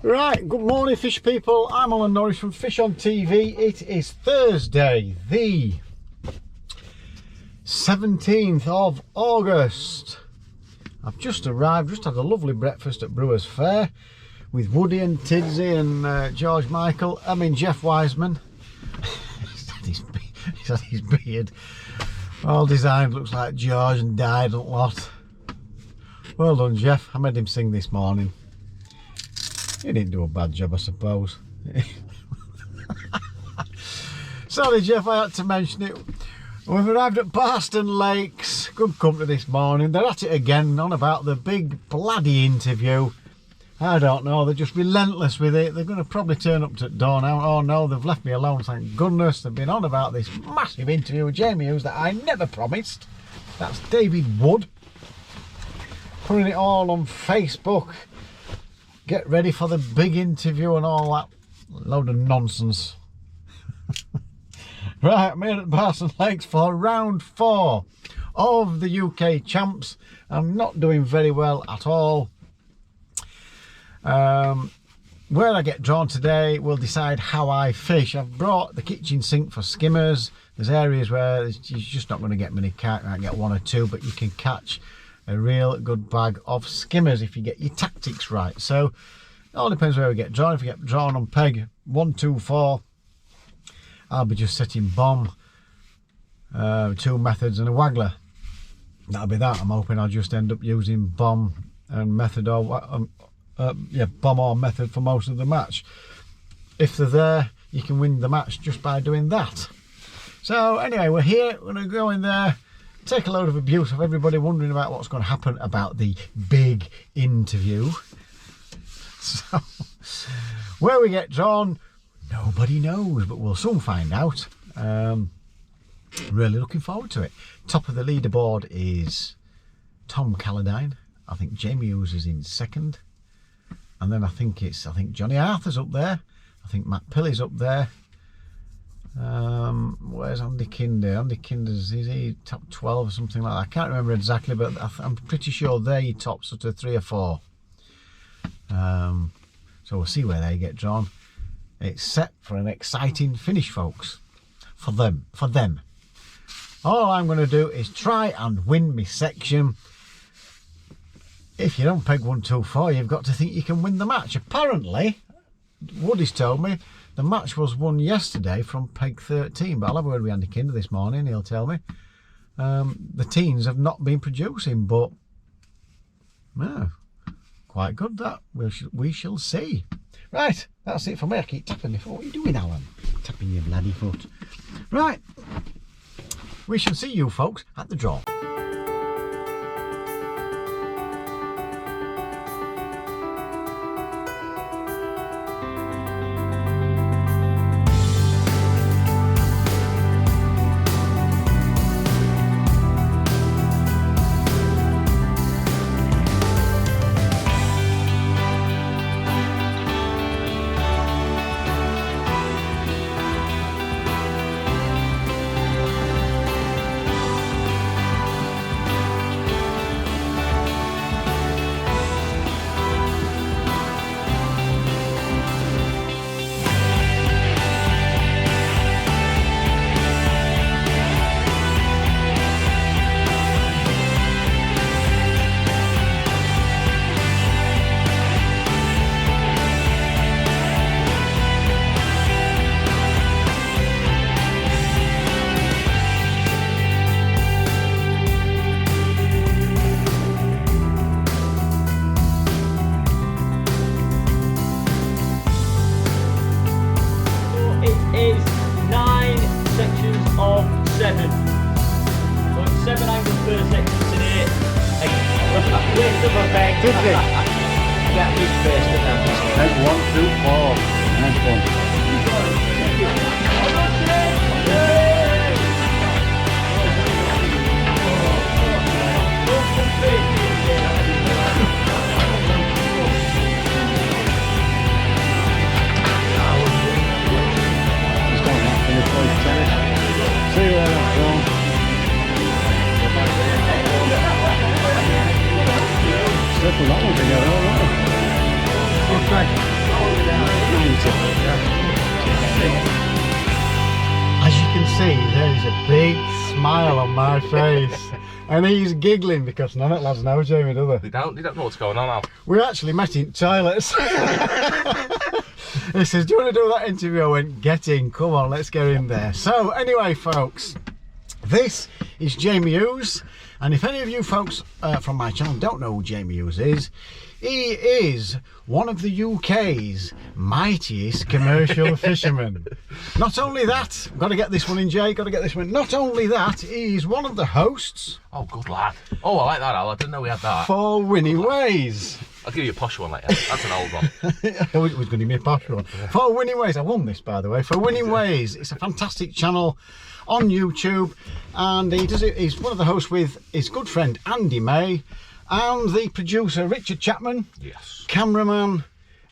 Right, good morning fish people, I'm Nosh from FishOn TV. It is Thursday the 17th of August. I've just arrived, just had a lovely breakfast at Brewers Fair with Woody and Tidsy and George Michael, Jeff Wiseman. he's had his beard all designed, looks like George, and dyed a lot. Well done Jeff, I made him sing this morning. He didn't do a bad job, I suppose. Sorry Jeff, I had to mention it. We've arrived at Bartson Lakes. Good company this morning. They're at it again, on about the big bloody interview. I don't know, they're just relentless with it. They're going to probably turn up to dawn out. Oh no, they've left me alone, thank goodness. They've been on about this massive interview with Jamie Hughes that I never promised. That's David Wood. Putting it all on Facebook. Get ready for the big interview and all that load of nonsense. Right, I'm here at Bartson Lakes for round 4 of the UK Champs. I'm not doing very well at all. Where I get drawn today will decide how I fish. I've brought the kitchen sink for skimmers. There's areas where you're just not going to get many catch. You might get 1 or 2, but you can catch a real good bag of skimmers if you get your tactics right. So it all depends where we get drawn. If we get drawn on peg 1, 2, 4, I'll be just setting bomb, 2 methods and a waggler. That'll be that. I'm hoping I'll just end up using bomb and method, or bomb or method for most of the match. If they're there, you can win the match just by doing that. So anyway, we're here. We're going to go in there, take a load of abuse of everybody wondering about what's going to happen about the big interview. So where we get drawn, nobody knows, but we'll soon find out. Really looking forward to it. Top of the leaderboard is Tom Calladine. I think Jamie Hughes is in 2nd, and then I think Johnny Arthur's up there. I think Matt Pilley's up there. Where's Andy Kinder? Andy Kinder's, is he top 12 or something like that? I can't remember exactly, but I'm pretty sure they top sort of 3 or 4. So we'll see where they get drawn. It's set for an exciting finish, folks. For them. All I'm going to do is try and win my section. If you don't peg 1, 2, 4, you've got to think you can win the match. Apparently, Woody's told me the match was won yesterday from peg 13, but I'll have a word with Andy Kinder this morning, he'll tell me. The teens have not been producing, but no, quite good that. We shall see. Right, that's it for me. I keep tapping my foot. What are you doing, Alan? Tapping your bloody foot. Right, we shall see you folks at the draw. Peg 1, 2, 4. Nice one. See where that's going. Circle that one together, alright. Okay. As you can see, there is a big smile on my face. And he's giggling because none of the lads know Jamie, do they? They don't know what's going on now. We actually met in toilets. He says, do you want to do that interview? I went, get in, come on, let's get in there. So anyway, folks, this is Jamie Hughes. And if any of you folks from my channel don't know who Jamie Hughes is, he is one of the UK's mightiest commercial fishermen. Not only that, got to get this one in, Jay, got to get this one. Not only that, he's one of the hosts. Oh, good lad. Oh, I like that, Al. I didn't know we had that. For Winning Ways. I'll give you a posh one later. That's an old one. It was going to give me a posh one. Yeah. For Winning Ways, I won this, by the way. For Winning Ways, it's a fantastic channel on YouTube, and he does it. He's one of the hosts with his good friend Andy May, and the producer Richard Chapman. Yes. Cameraman,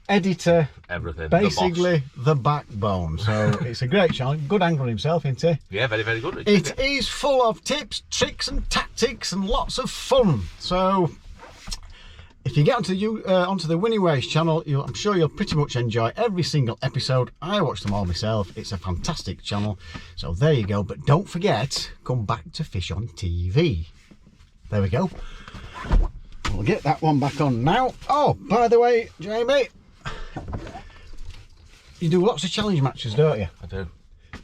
editor, everything. Basically the backbone. So it's a great channel. Good angler himself, isn't he? Yeah, very, very good. Richard. It is full of tips, tricks, and tactics, and lots of fun. So if you get onto the Winning Ways channel, I'm sure you'll pretty much enjoy every single episode. I watch them all myself. It's a fantastic channel. So there you go. But don't forget, come back to Fish on TV. There we go. We'll get that one back on now. Oh, by the way, Jamie, you do lots of challenge matches, don't you? I do.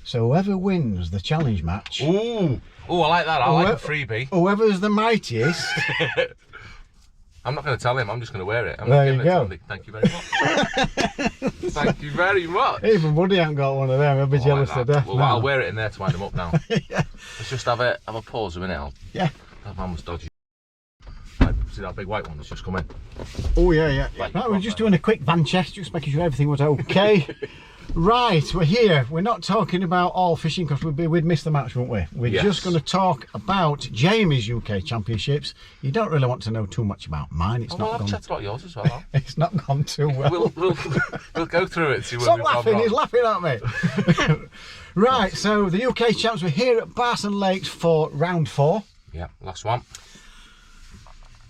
So whoever wins the challenge match... Ooh, I like that. I like a freebie. Whoever's the mightiest... I'm not going to tell him, I'm just going to wear it. I'm there you go. Thank you very much. Thank you very much. Even Buddy hasn't got one of them, he'll be jealous to death. Well, now. I'll wear it in there to wind him up now. Yeah. Let's just have a pause a minute, Al. Yeah. That man was dodgy. Right, see that big white one that's just come in? Oh, yeah. Right, we're just doing a quick van check, just making sure everything was okay. Right, we're here. We're not talking about all fishing because we'd miss the match, wouldn't we? We're just going to talk about Jamie's UK Championships. You don't really want to know too much about mine. It's not. I've chatted about yours as well. Al. It's not gone too well. We'll go through it and see where Stop laughing, he's laughing at me. Right, so the UK champs were here at Bartson Lakes for round 4. Yeah, last one.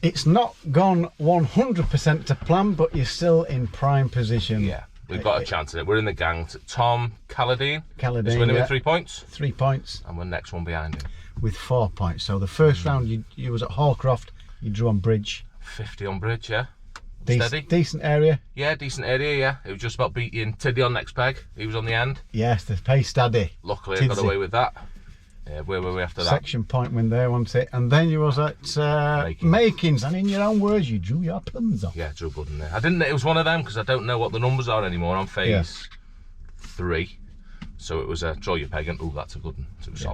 It's not gone 100% to plan, but you're still in prime position. Yeah. We've got a chance at it. We're in the gang. Tom Calladine is winning with 3 points. 3 points. And we're next one behind him. With 4 points. So the first round you was at Hallcroft, you drew on bridge. 50 on bridge, yeah. Steady. Decent area. Yeah, decent area, yeah. It was just about beating Tiddy on next peg. He was on the end. Yes, the pace steady. Luckily I got away with that. Yeah, where were we after that? Section point win there, wasn't it? And then you was at Makins, and in your own words, you drew your plums off. Yeah, drew good in there. I didn't. It was one of them because I don't know what the numbers are anymore on phase 3. So it was a draw your peg and that's a good one. So it was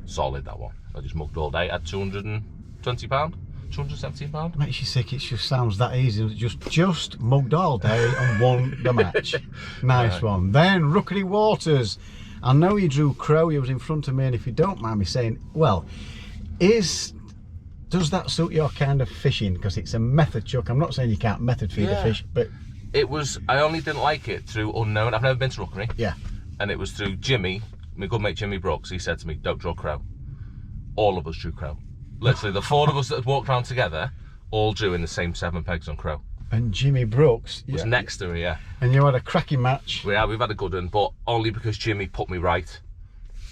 solid that one. I just mugged all day. I had £220, £217. Makes you sick. It just sounds that easy. Just mugged all day and won the match. Nice one. Then Rookery Waters. I know you drew crow, you was in front of me, and if you don't mind me saying, well, does that suit your kind of fishing? Because it's a method chuck. I'm not saying you can't method feed a fish, but... It was, I only didn't like it through unknown. I've never been to Rookery. Yeah. And it was through Jimmy, my good mate Jimmy Brooks. He said to me, don't draw crow. All of us drew crow. Literally, the 4 of us that had walked around together all drew in the same 7 pegs on crow. And Jimmy Brooks was next to me, yeah. And you had a cracking match. We've had a good one, but only because Jimmy put me right.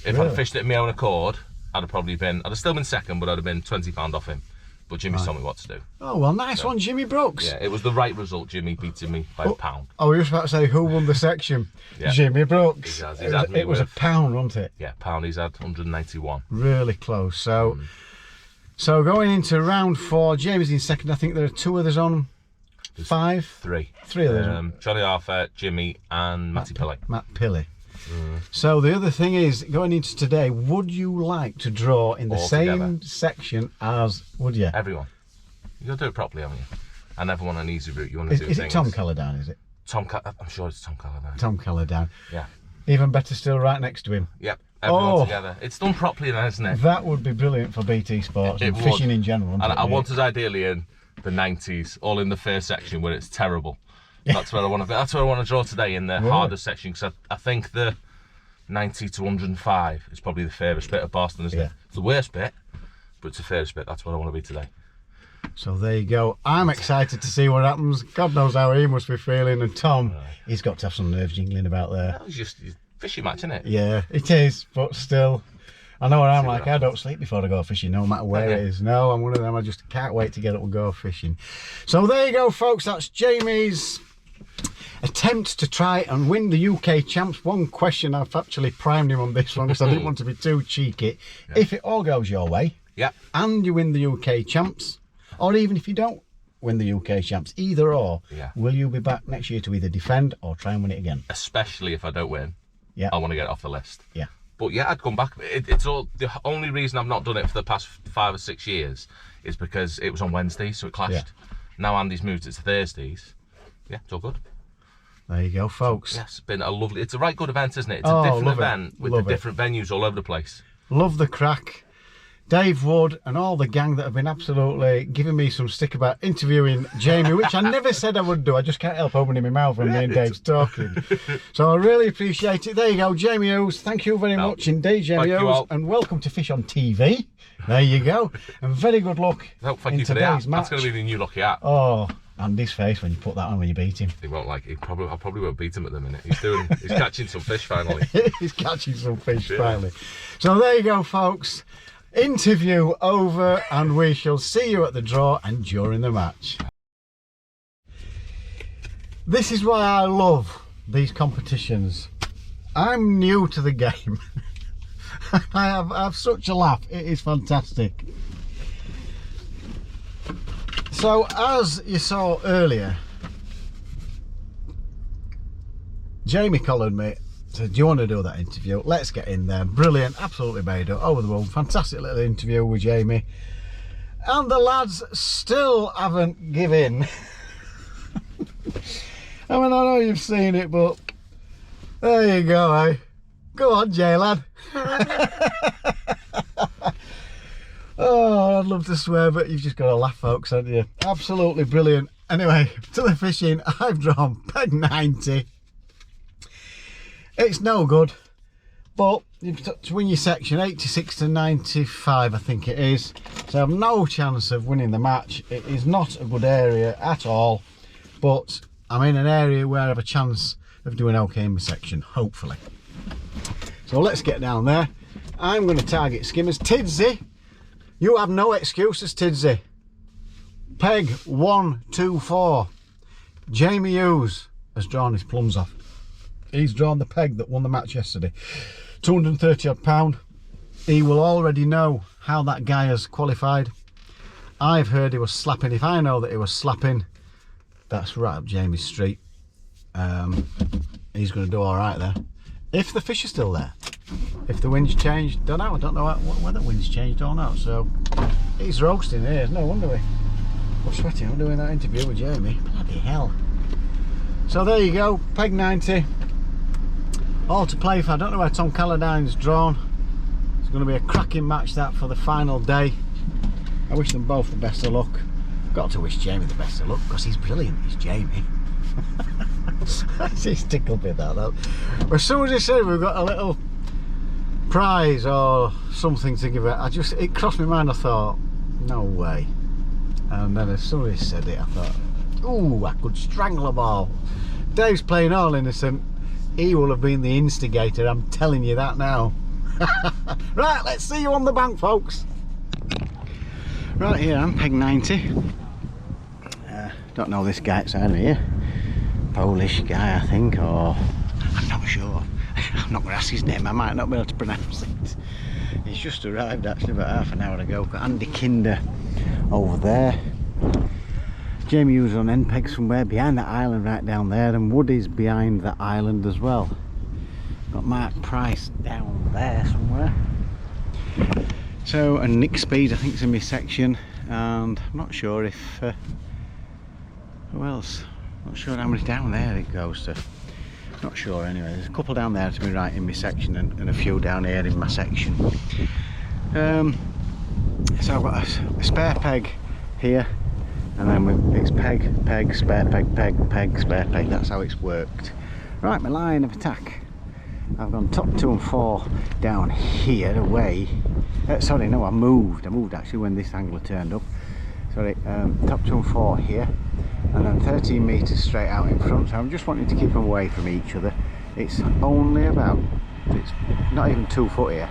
If I'd fished it in my own accord, I'd have still been second, but I'd have been £20 off him. But Jimmy told me what to do. Oh, well, nice one, Jimmy Brooks. Yeah, it was the right result. Jimmy beating me by £1. I was just about to say, who won the section? Yeah. Jimmy Brooks. It was £1, wasn't it? Yeah, £1. He's had 191. Really close. So, so going into round 4, Jamie's in second. I think there are 2 others on. 5? 3. 3 of them. Johnny Arthur, Jimmy, and Matty Pilley. Matt Pilley. So the other thing is, going into today, would you like to draw in the same section as, would you? Everyone. You got to do it properly, haven't you? I never want an easy route. You want to do things. Is it Tom Calladine, is it? I'm sure it's Tom Calladine. Tom Calladine. Yeah. Even better still, right next to him. Yep. Everyone together. It's done properly then, isn't it? That would be brilliant for BT Sports and fishing in general. And I want us ideally in the 90s, all in the first section where it's terrible. That's where I want to be. That's where I want to draw today, in the harder section, because I think the 90 to 105 is probably the fairest bit of Boston, isn't it? It's the worst bit, but it's the fairest bit. That's where I want to be today. So there you go. I'm excited to see what happens. God knows how he must be feeling. And Tom, he's got to have some nerves jingling about there. It's just a fishing match, isn't it? Yeah, it is, but still. I know what I'm like. I don't sleep before I go fishing, no matter where it is. No, I'm one of them. I just can't wait to get up and go fishing. So there you go, folks. That's Jamie's attempt to try and win the UK champs. One question, I've actually primed him on this one because I didn't want to be too cheeky. Yeah. If it all goes your way, and you win the UK champs, or even if you don't win the UK champs, either or, will you be back next year to either defend or try and win it again? Especially if I don't win. Yeah, I want to get it off the list. Yeah. But yeah, I'd come back. It's all, the only reason I've not done it for the past 5 or 6 years is because it was on Wednesdays, so it clashed. Yeah. Now Andy's moved it to Thursdays. Yeah, it's all good. There you go, folks. So, yeah, it's been a lovely, it's a right good event, isn't it? It's a different event with the different venues all over the place. Love the crack. Dave Wood and all the gang that have been absolutely giving me some stick about interviewing Jamie, which I never said I would do. I just can't help opening my mouth when me and Dave's talking. So I really appreciate it. There you go, Jamie Hughes. Thank you very much indeed, Jamie Hughes. And welcome to Fish on TV. There you go. And very good luck in today's match. That's going to be the new lucky hat. Oh, Andy's face when you put that on when you beat him. He won't like it. I probably won't beat him at the minute. He's catching some fish finally. He's catching some fish finally. So there you go, folks. Interview over, and we shall see you at the draw and during the match. This is why I love these competitions. I'm new to the game. I have such a laugh. It is fantastic. So as you saw earlier, Jamie collared me. So do you want to do that interview? Let's get in there. Brilliant, absolutely made it. Over the moon. Fantastic little interview with Jamie. And the lads still haven't given. I mean, I know you've seen it, but there you go, eh? Go on, Jay lad. Oh, I'd love to swear, but you've just got to laugh, folks, haven't you? Absolutely brilliant. Anyway, to the fishing, I've drawn peg 90. It's no good, but you've got to win your section 86 to 95, I think it is. So I have no chance of winning the match. It is not a good area at all, but I'm in an area where I have a chance of doing okay in my section, hopefully. So let's get down there. I'm going to target skimmers. Tidsy, you have no excuses, Tidsy. Peg 124. Jamie Hughes has drawn his plums off. He's drawn the peg that won the match yesterday. 230 odd pound. He will already know how that guy has qualified. I've heard he was slapping. If I know that he was slapping, that's right up Jamie's street. He's going to do all right there. If the fish are still there. If the wind's changed, don't know. I don't know whether the wind's changed or not. So he's roasting here. It's no wonder we're sweating. I'm doing that interview with Jamie. Bloody hell. So there you go. Peg 90. All to play for. I don't know where Tom Calladine's drawn. It's going to be a cracking match that for the final day. I wish them both the best of luck. Got to wish Jamie the best of luck because he's brilliant. He's Jamie. He's tickled me that. As soon as he said we've got a little prize or something to give it, it crossed my mind. I thought, no way. And then as soon as he said it, I thought, ooh, I could strangle them all. Dave's playing all innocent. He will have been the instigator, I'm telling you that now. Right, let's see you on the bank, folks. Right here, I'm peg 90. Don't know this guy outside of here. Polish guy, I think, or I'm not sure. I'm not going to ask his name, I might not be able to pronounce it. He's just arrived actually about half an hour ago. Got Andy Kinder over there. Jamie Hughes on end peg somewhere behind that island right down there, and Woody's behind that island as well. Got Mark Price down there somewhere. So, and Nick Speed I think is in my section, and I'm not sure if who else? Not sure how many down there it goes to. Not sure anyway. There's a couple down there to be right in my section, and a few down here in my section. So I've got a spare peg here. And then it's peg, peg, spare peg, peg, peg, spare peg. That's how it's worked. Right, my line of attack. I've gone top 2 and 4 down here away. Sorry, no, I moved actually when this angler turned up. top 2 here, and then 13 metres straight out in front. So I'm just wanting to keep them away from each other. It's only about, it's not even 2 foot here,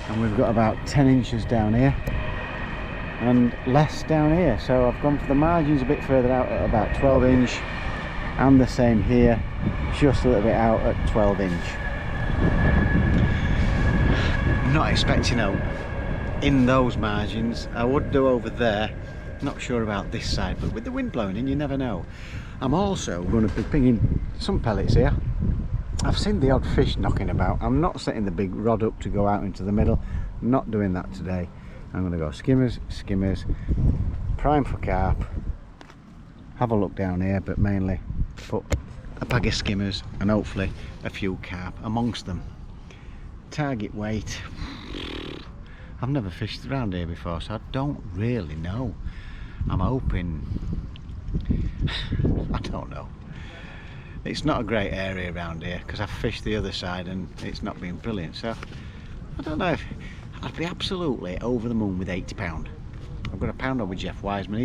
and we've got about 10 inches down here and less down here. So I've gone for the margins a bit further out at about 12 inch, and the same here, just a little bit out at 12 inch. I'm not expecting in those margins. I would do over there, not sure about this side, but with the wind blowing in, you never know. I'm also going to be pinging some pellets here. I've seen the odd fish knocking about. I'm not setting the big rod up to go out into the middle, I'm not doing that today. I'm going to go skimmers, prime for carp, have a look down here, but mainly put a bag of skimmers and hopefully a few carp amongst them. Target weight, I've never fished around here before, so I don't really know. I'm hoping, I don't know. It's not a great area around here because I've fished the other side and it's not been brilliant, so I don't know if I'd be absolutely over the moon with £80. I've got a pounder with Jeff Wiseman.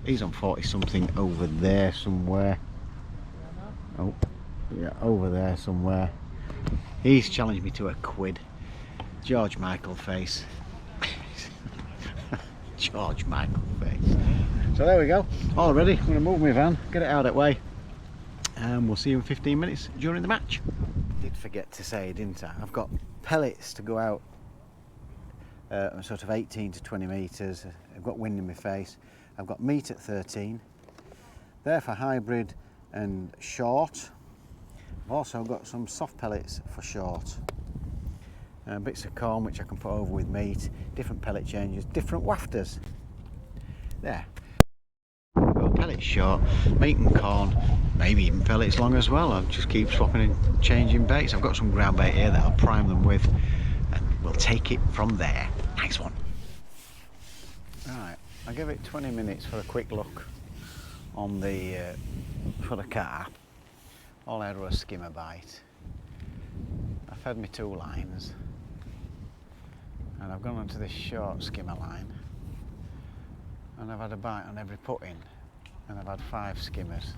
He's on 40 something over there somewhere. Oh yeah, over there somewhere. He's challenged me to a quid. George Michael face. George Michael face. So there we go, all ready. I'm going to move my van, get it out of that way, and we'll see you in 15 minutes during the match. Did forget to say, didn't I? I've got pellets to go out sort of 18 to 20 metres. I've got wind in my face. I've got meat at 13. They're for hybrid and short. I've also got some soft pellets for short. Bits of corn which I can put over with meat, different pellet changes, different wafters. There. I've got pellets short, meat and corn, maybe even pellets long as well. I'll just keep swapping and changing baits. I've got some ground bait here that I'll prime them with, and we'll take it from there. Nice one. Right, I'll give it 20 minutes for a quick look on the for the carp. All I had was a skimmer bite. I fed me 2 lines, and I've gone onto this short skimmer line, and I've had a bite on every put in, and I've had 5 skimmers.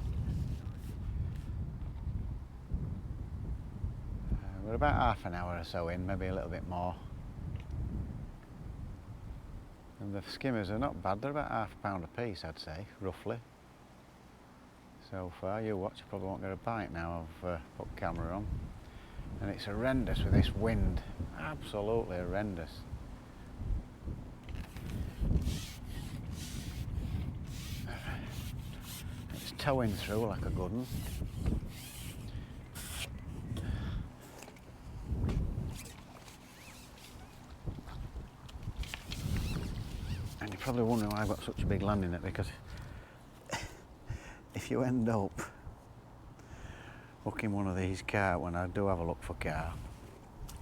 We're about half an hour or so in, maybe a little bit more. And the skimmers are not bad, they're about £1/2 a piece, I'd say, roughly. So far, you watch, you probably won't get a bite now. I've put camera on. And it's horrendous with this wind, absolutely horrendous. It's towing through like a good one. And you're probably wondering why I've got such a big landing net, because if you end up hooking one of these carp, when I do have a look for carp,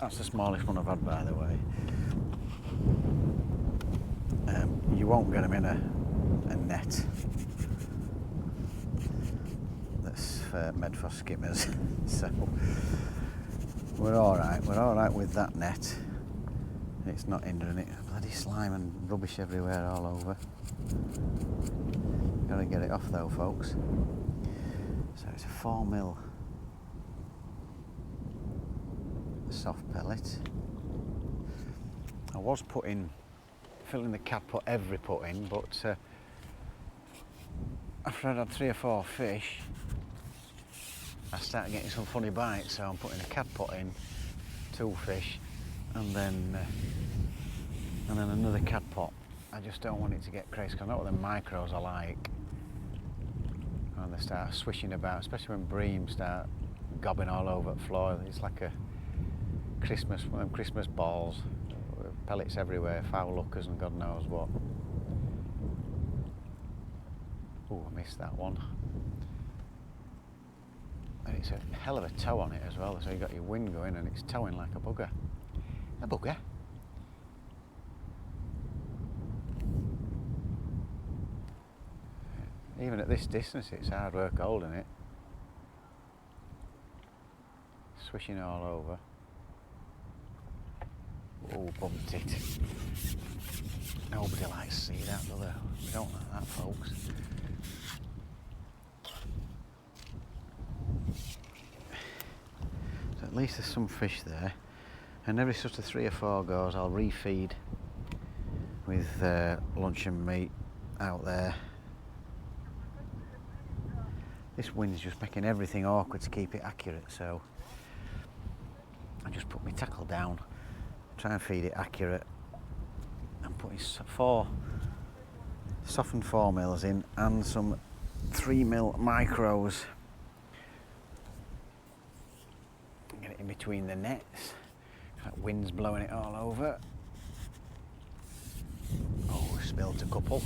that's the smallest one I've had, by the way, you won't get them in a net that's made for skimmers. So we're alright with that net. It's not hindering it. Bloody slime and rubbish everywhere all over. Gotta get it off though, folks. So it's a 4mm soft pellet. I was filling the cap put every put in, but after I'd had 3 or 4 fish, I started getting some funny bites, so I'm putting a cad pot in, 2 fish, and then another cad pot. I just don't want it to get crazy, because I know what the micros are like. And they start swishing about, especially when bream start gobbing all over the floor. It's like a Christmas, one of them Christmas balls, pellets everywhere, foul lookers and God knows what. Oh, I missed that one. And it's a hell of a tow on it as well, so you've got your wind going and it's towing like a bugger. A bugger? Even at this distance, it's hard work holding it. Swishing all over. Oh, bumped it. Nobody likes to see that, do they? We don't like that, folks. So at least there's some fish there. And every sort of 3 or 4 goes, I'll refeed with luncheon meat out there. This wind's just making everything awkward to keep it accurate, so I just put my tackle down, try and feed it accurate. I'm putting 4 softened 4mm in and some 3mm micros. Get it in between the nets. That wind's blowing it all over. Oh, spilled a couple.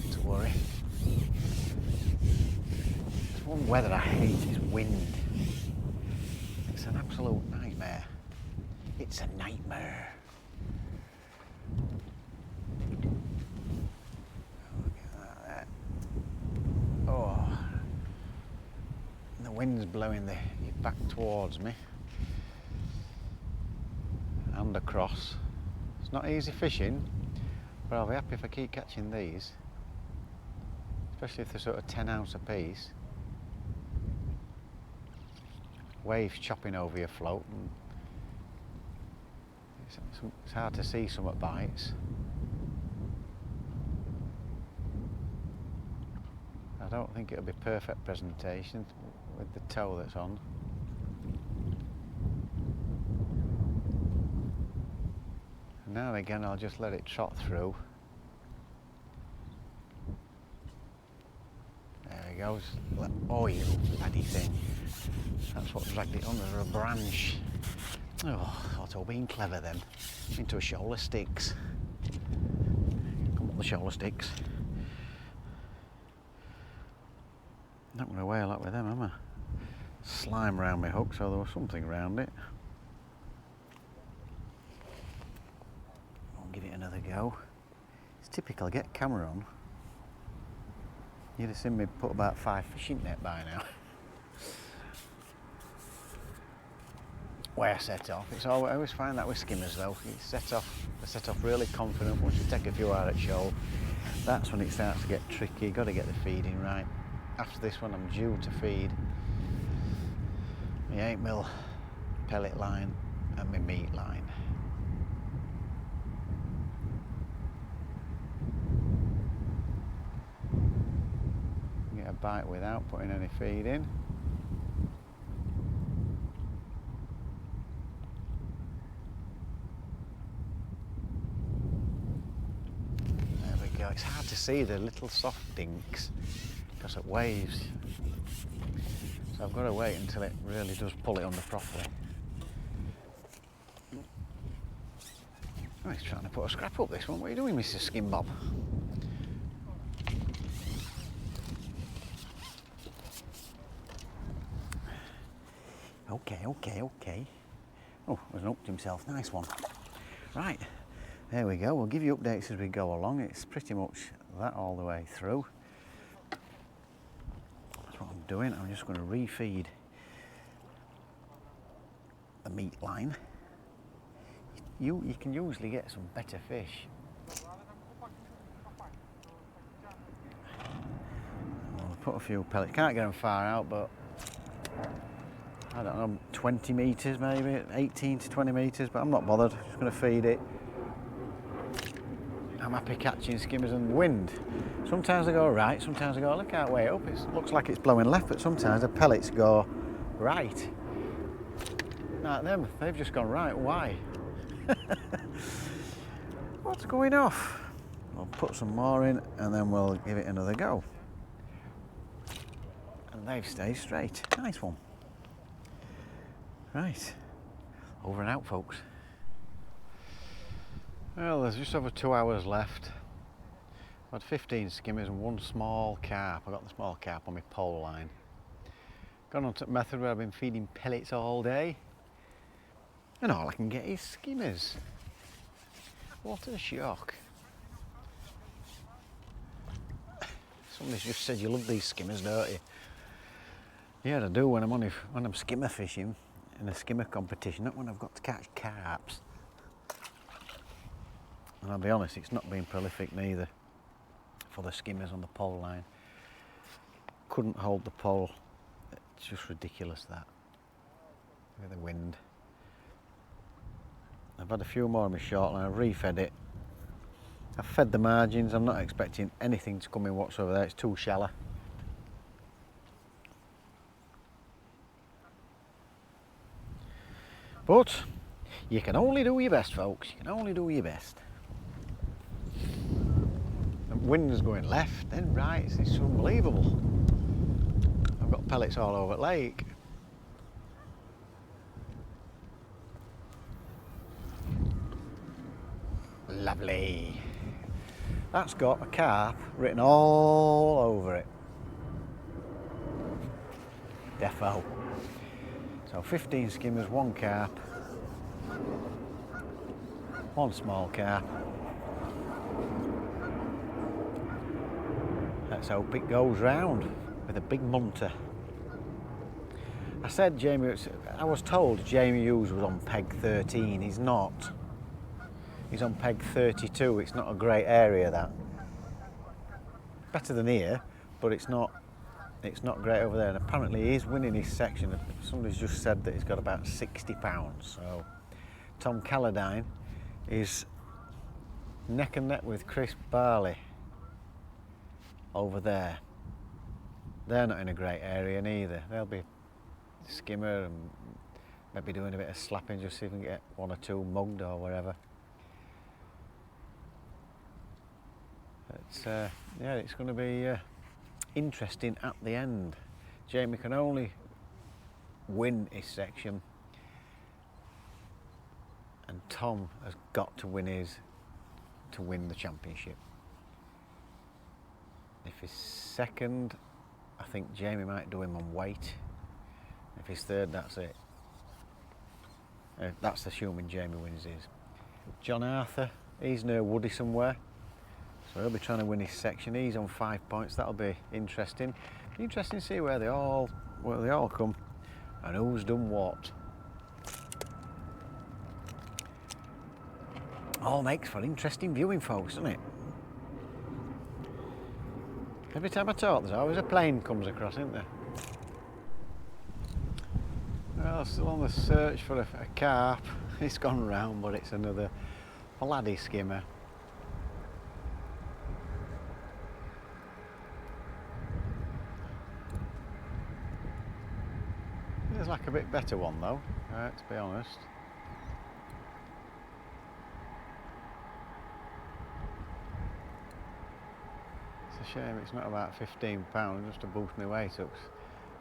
Not to worry. There's one weather I hate is wind. It's an absolute nightmare. It's a nightmare. Look at that. Oh. And the wind's blowing it back towards me. And across. It's not easy fishing, but I'll be happy if I keep catching these, especially if they're sort of 10 ounce a piece. Waves chopping over your float, and it's hard to see some at bites. I don't think it'll be perfect presentation with the tow that's on. Now and again I'll just let it trot through. There he goes. Oh, you laddie thing. That's what dragged it under a branch. Oh, thought I was being clever then. Into a shoal of sticks. Come on, the shoal of sticks. Not going to whale up with them, am I? Slime round my hook, so there was something round it. Give it another go. It's typical, get camera on. You'd have seen me put about 5 fishing net by now. Where I set off, I always find that with skimmers though. They set off really confident. Once you take a few out at shoal, that's when it starts to get tricky. You've got to get the feeding right. After this one I'm due to feed my 8mm pellet line and my meat line. Get a bite without putting any feed in. There we go. It's hard to see the little soft dinks because of waves. So I've got to wait until it really does pull it under properly. Oh, he's trying to put a scrap up this one. What are you doing, Mr. Skin Bob? Okay. Oh, he's upped himself. Nice one. Right, there we go. We'll give you updates as we go along. It's pretty much that all the way through. That's what I'm doing. I'm just going to refeed the meat line. You can usually get some better fish. We'll put a few pellets. Can't get them far out, but I don't know, 20 metres maybe, 18 to 20 metres, but I'm not bothered. Just going to feed it. I'm happy catching skimmers and wind. Sometimes they go right, sometimes they go, look out way up. It looks like it's blowing left, but sometimes the pellets go right. Like them, they've just gone right. Why? What's going off? We'll put some more in and then we'll give it another go. And they've stayed straight. Nice one. Right, over and out, folks. Well, there's just over 2 hours left. I've had 15 skimmers and 1 small carp. I got the small carp on my pole line. Gone on to the method where I've been feeding pellets all day, and all I can get is skimmers. What a shock. Somebody's just said you love these skimmers, don't you? Yeah, I do when I'm skimmer fishing in a skimmer competition, not when I've got to catch carps. And I'll be honest, it's not been prolific neither for the skimmers on the pole line. Couldn't hold the pole. It's just ridiculous that. With the wind. I've had a few more on my short line, I've refed it. I've fed the margins, I'm not expecting anything to come in whatsoever there, it's too shallow. But you can only do your best, folks, you can only do your best. The wind's going left, then right, it's unbelievable. I've got pellets all over the lake. Lovely. That's got a carp written all over it. Defo. So 15 skimmers, 1 carp, 1 small carp. Let's hope it goes round with a big munter. I said I was told Jamie Hughes was on peg 13, he's not. He's on peg 32, it's not a great area that. Better than here, but it's not great over there. And apparently he's winning his section. Somebody's just said that he's got about 60 pounds. So Tom Calladine is neck and neck with Chris Barley over there. They're not in a great area neither. They'll be skimmer and maybe doing a bit of slapping just so you can get 1 or 2 mugged or whatever. Yeah, it's going to be interesting at the end. Jamie can only win his section, and Tom has got to win his to win the championship. If he's second, I think Jamie might do him on weight. If he's third, that's it. That's assuming Jamie wins his. John Arthur, he's near Woody somewhere. So he'll be trying to win his section. He's on 5 points. That'll be interesting. Interesting to see where they all come and who's done what. All makes for interesting viewing, folks, doesn't it? Every time I talk, there's always a plane comes across, isn't there? Well, still on the search for a carp. It's gone round, but it's another laddie skimmer. Feels like a bit better one though, to be honest. It's a shame it's not about £15 just to boost my weight up.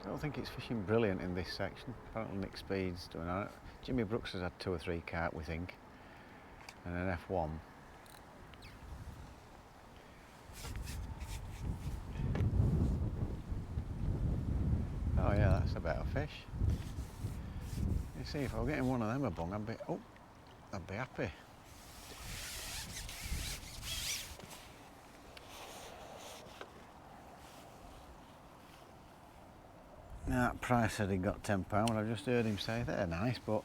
I don't think it's fishing brilliant in this section. Apparently Nick Speed's doing alright. Jimmy Brooks has had 2 or 3 carp, we think, and an F1. Oh yeah, that's a better fish. You see, if I were getting one of them a bung, I'd be happy. Now, that price said he got £10, I've just heard him say they're nice, but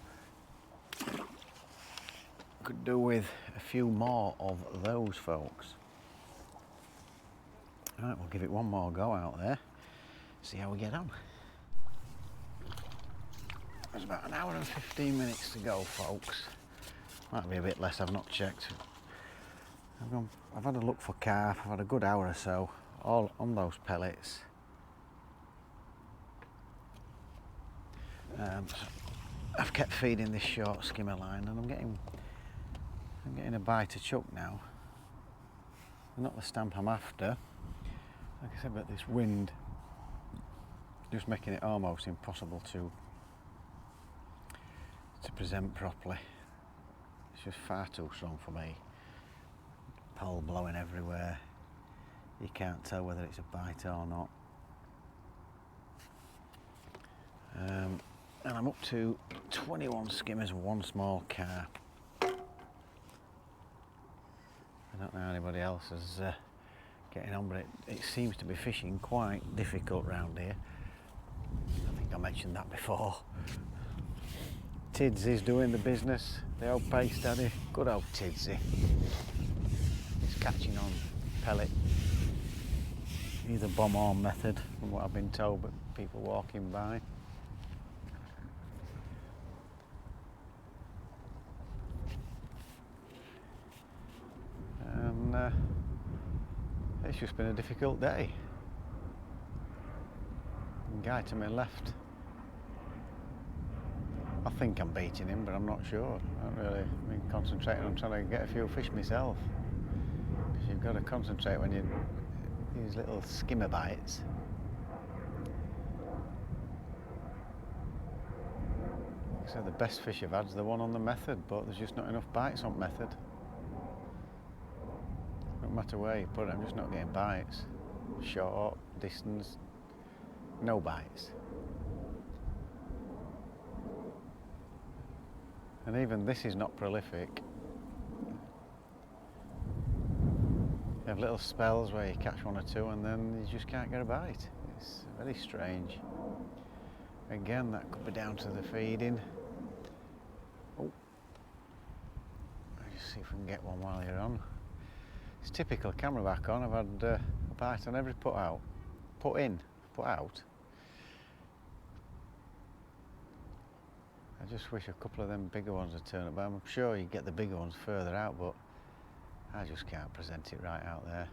could do with a few more of those, folks. Right, we'll give it one more go out there, see how we get on. There's about 1 hour and 15 minutes to go, folks. Might be a bit less, I've not checked. I've had a look for carp, I've had a good hour or so, all on those pellets. I've kept feeding this short skimmer line, and I'm getting a bite of chuck now. Not the stamp I'm after. Like I said, but this wind just making it almost impossible to present properly. It's just far too strong for me. Pole blowing everywhere. You can't tell whether it's a bite or not. And I'm up to 21 skimmers and 1 small carp. I don't know how anybody else is getting on, but it seems to be fishing quite difficult round here. I think I mentioned that before. Tidsy's doing the business, the old paste daddy. Good old Tidsy. He's catching on pellet. Either bomb arm method, from what I've been told, but people walking by. And it's just been a difficult day. The guy to my left, I think I'm beating him, but I'm not sure. I've really been concentrating on trying to get a few fish myself. Because you've got to concentrate when you use little skimmer bites. So the best fish I've had is the one on the method, but there's just not enough bites on method. No matter where you put it, I'm just not getting bites. Short, distance, no bites. And even this is not prolific. You have little spells where you catch one or two and then you just can't get a bite. It's very strange. Again, that could be down to the feeding. Oh, let's just see if we can get one while you're on. It's typical camera back on. I've had a bite on every put out. Put in, put out. I just wish a couple of them bigger ones would turn up. I'm sure you get the bigger ones further out, but I just can't present it right out there.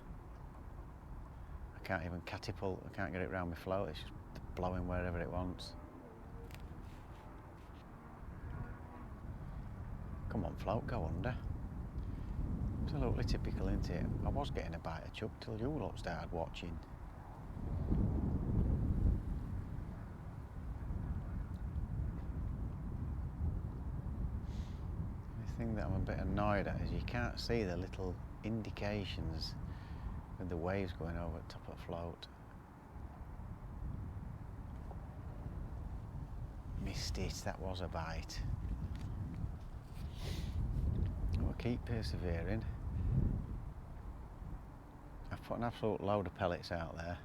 I can't even catapult, I can't get it round my float, it's just blowing wherever it wants. Come on float, go under. Absolutely typical, isn't it? I was getting a bite of chuck till you lot started watching. The thing that I'm a bit annoyed at is you can't see the little indications with the waves going over the top of the float. Missed it, that was a bite. I'll keep persevering. I've put an absolute load of pellets out there.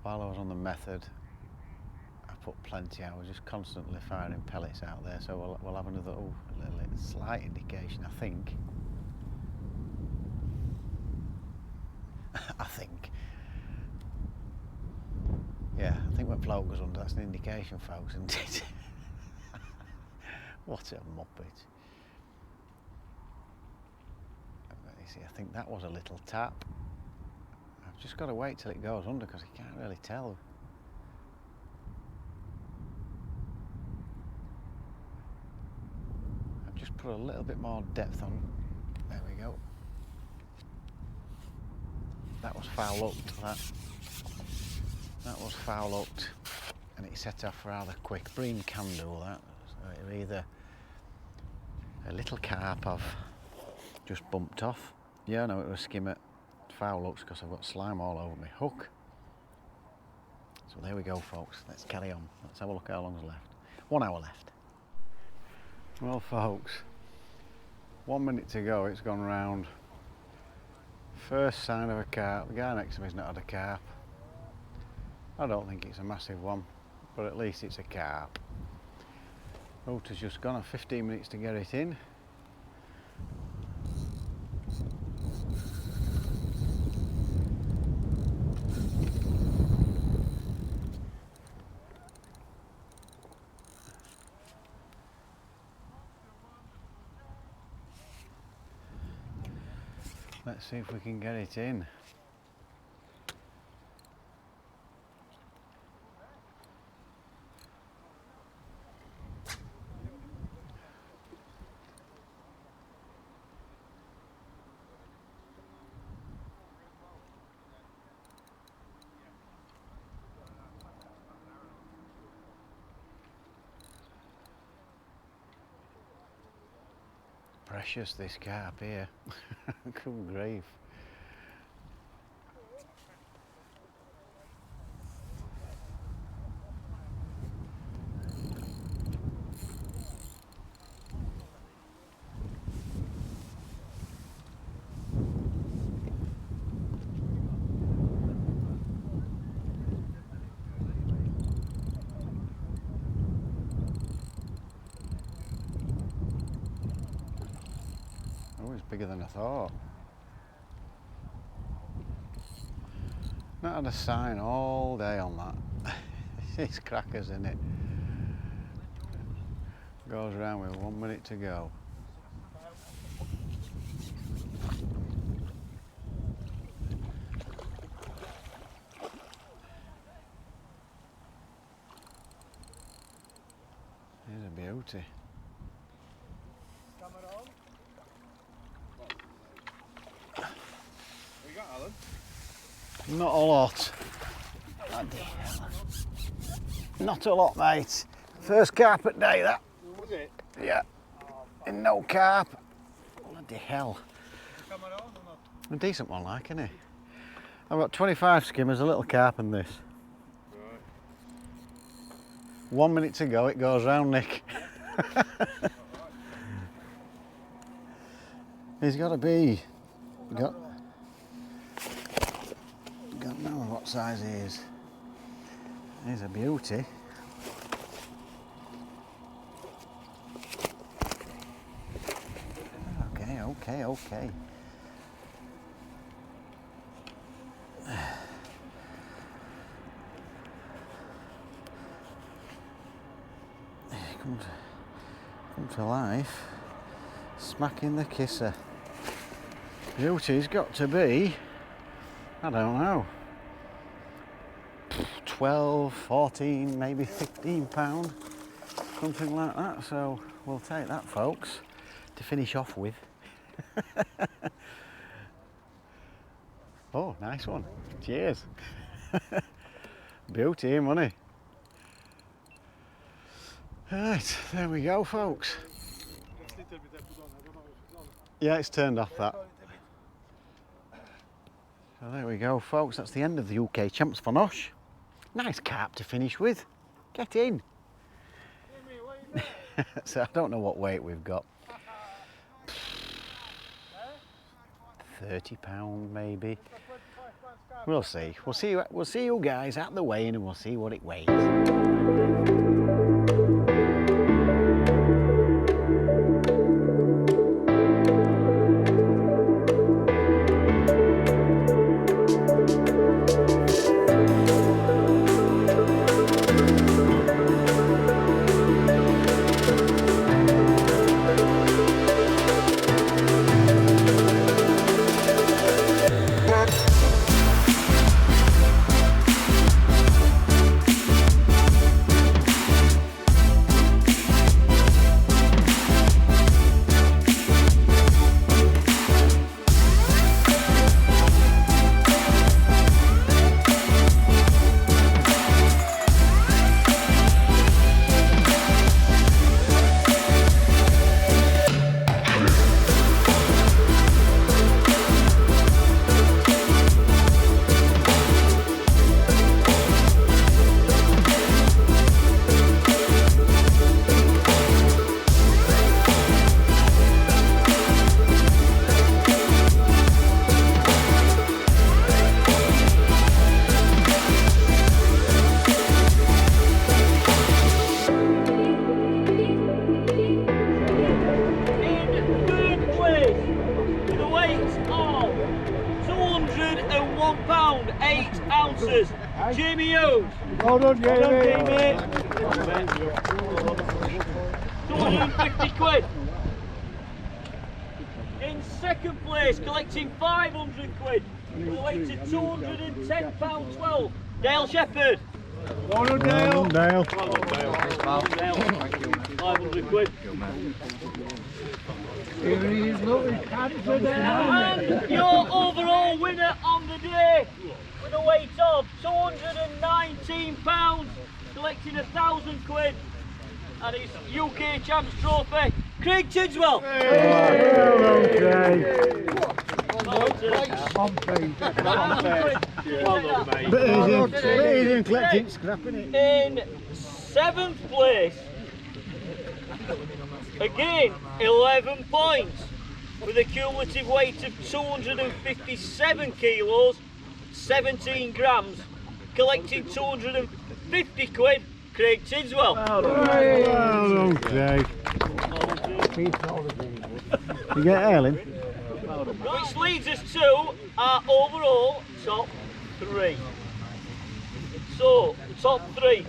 While I was on the method, I put plenty. I was just constantly firing pellets out there, so we'll have another little slight indication, I think. I think. Yeah, I think when float goes under, that's an indication, folks, isn't it? What a muppet. You see, I think that was a little tap. I've just got to wait till it goes under because you can't really tell. I've just put a little bit more depth on. There we go. That was foul hooked, that was foul hooked, and it set off rather quick. Bream can do that. So it'll either a little carp I've just bumped off. Yeah, no, it was skimmer. Foul hooks because I've got slime all over my hook. So there we go, folks. Let's carry on. Let's have a look how long's left. 1 hour left. Well, folks, 1 minute to go. It's gone round. First sign of a carp. The guy next to me's not had a carp. I don't think it's a massive one, but at least it's a carp. Boat has just gone. 15 minutes to get it in. Let's see if we can get it in. Precious, this carp here. Good grief. bigger than I thought. Not had a sign all day on that. It's crackers, isn't it? Goes around with 1 minute to go. Here's a beauty. What you got, Alan? Not a lot. Bloody hell. Not a lot, mate. First carpet day, that. Was it? Yeah. In no carp. Bloody hell. Cameron or not? A decent one, like, isn't it? I've got 25 skimmers, a little carp, and this. Right. 1 minute to go, it goes round, Nick. He's got to be. Got to know what size he is. He's a beauty. Okay. Come to life, smacking the kisser. Beauty's got to be, I don't know, 12, 14, maybe 15 pound, something like that. So we'll take that, folks, to finish off with. Oh, nice one. Cheers. Beauty, money. Right, there we go, folks. Yeah, it's turned off, that. So there we go, folks. That's the end of the UK Champs for Nosh. Nice carp to finish with. Get in. So I don't know what weight we've got. £30 maybe. We'll see. We'll see you guys at the weigh-in, and we'll see what it weighs. Jamie Hughes. Well done, Jamie. 250 quid. In second place, collecting 500 quid. Collected £210.12. Dale Shepherd. Well done, Dale. Dale. Well done, Dale. 500 quid. And your overall winner on the day, with a weight of £219, collecting 1,000 quid, and his UK Champs trophy, Craig Tidswell. Easy and collecting, scrapping it. In seventh place, again 11 points, with a cumulative weight of 257 kilos, 17 grams, collecting 250 quid, Craig Tidswell. Well done, Craig. You get Ellen? which leads us to our overall top 3. So, top 3,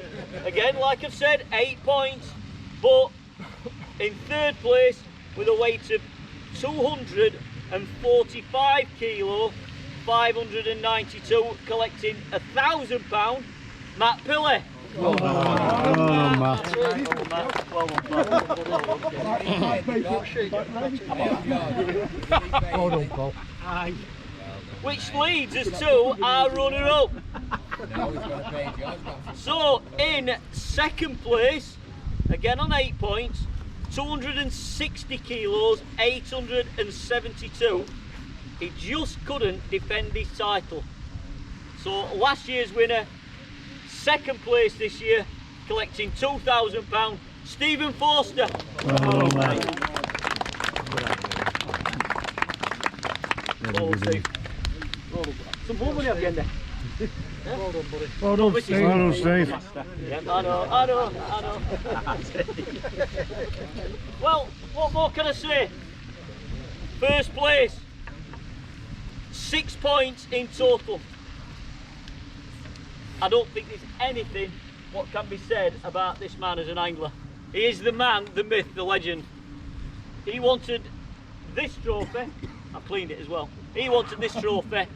again, like I've said, 8 points, but in 3rd place with a weight of 245 kilo, 592, collecting £1,000, Matt Pilley. Well done, Matt. Well done, Paul. Which leads us to our runner-up. So, in 2nd place, again on 8 points, 260 kilos, 872. He just couldn't defend his title. So, last year's winner, 2nd place this year, collecting £2,000, Stephen Forster. Well done, mate. Oh, Steve. Some more money at the end there. Well done, buddy. Well done, Steve. Well done, Steve. Yeah, I know. Well, what more can I say? 1st place, 6 points in total. I don't think there's anything what can be said about this man as an angler. He is the man, the myth, the legend. He wanted this trophy. I've cleaned it as well. He wanted this trophy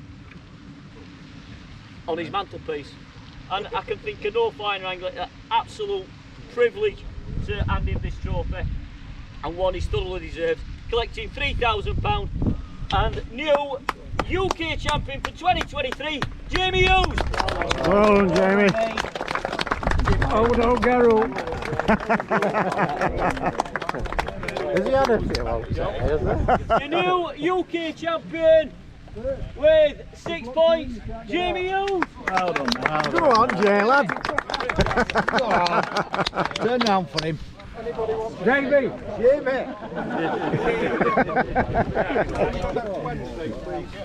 on his mantelpiece, and I can think of no finer angler. Absolute privilege to hand him this trophy, and one he's thoroughly deserved, collecting £3,000, and new UK champion for 2023, Jamie Hughes. Well done, Jamie. Oh, no, Garrow. Has he had a few outside? The new UK champion with 6 points, Jamie Hughes. Well done, mate. Go on, Jay, lad. Turn round for him. Jamie.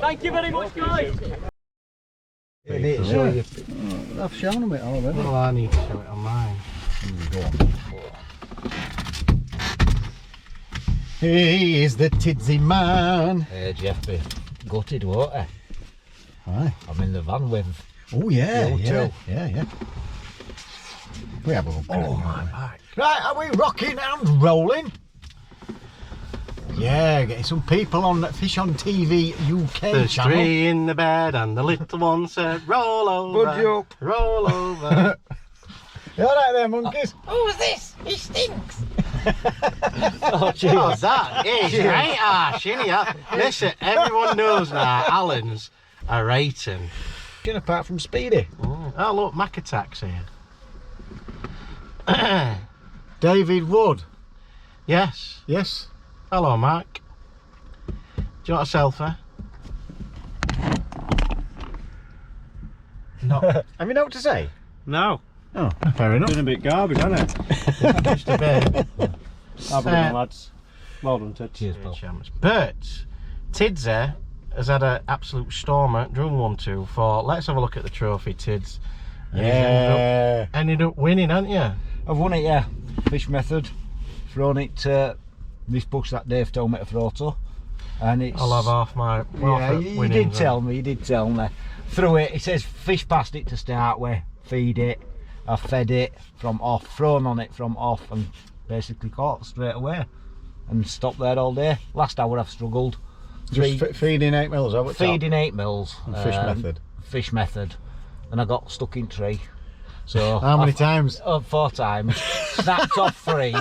Thank you very much, guys. I've shown him it already. Well, I need to show it on mine. Go on. He is the tidsy man. Jeff be gutted, won't he? Aye. I'm in the van with. Oh yeah, You yeah, too. yeah. We have a good crack. Oh my back. Right, are we rocking and rolling? Yeah, getting some people on FishOn TV UK There's channel. 3 in the bed and the little one said, roll over, Good joke. roll over. You alright there, monkeys? Who's this? He stinks. Oh, that is right harsh, isn't he? Listen, everyone knows now Alan's a rating. Apart from Speedy. Oh, look, Mac Attack's here. David Wood. Yes. Yes. Hello, Mark. Do you want a selfie? No. Have you know what to say? No. Oh, fair enough. Been a bit garbage, hasn't it? Just a bit. Have a go, lads. Well done, Ted. Cheers, Paul. But Tidsy has had an absolute stormer at Drum 1-2 for. Let's have a look at the trophy, Tids. And he's Yeah. ended up winning, haven't you? I've won it, yeah. Fish method. Thrown it to this bush that Dave told me to throw to. And it's. I'll have half my. Yeah, you did tell me, Threw it, it says fish past it to start with, feed it. I fed it from off, thrown on it from off, and basically caught straight away. And stopped there all day. Last hour I've struggled. Just feeding 8 mils over top. Feeding 8 mils. And fish method. Fish method. And I got stuck in tree. So How many times? 4 times. Snapped off 3.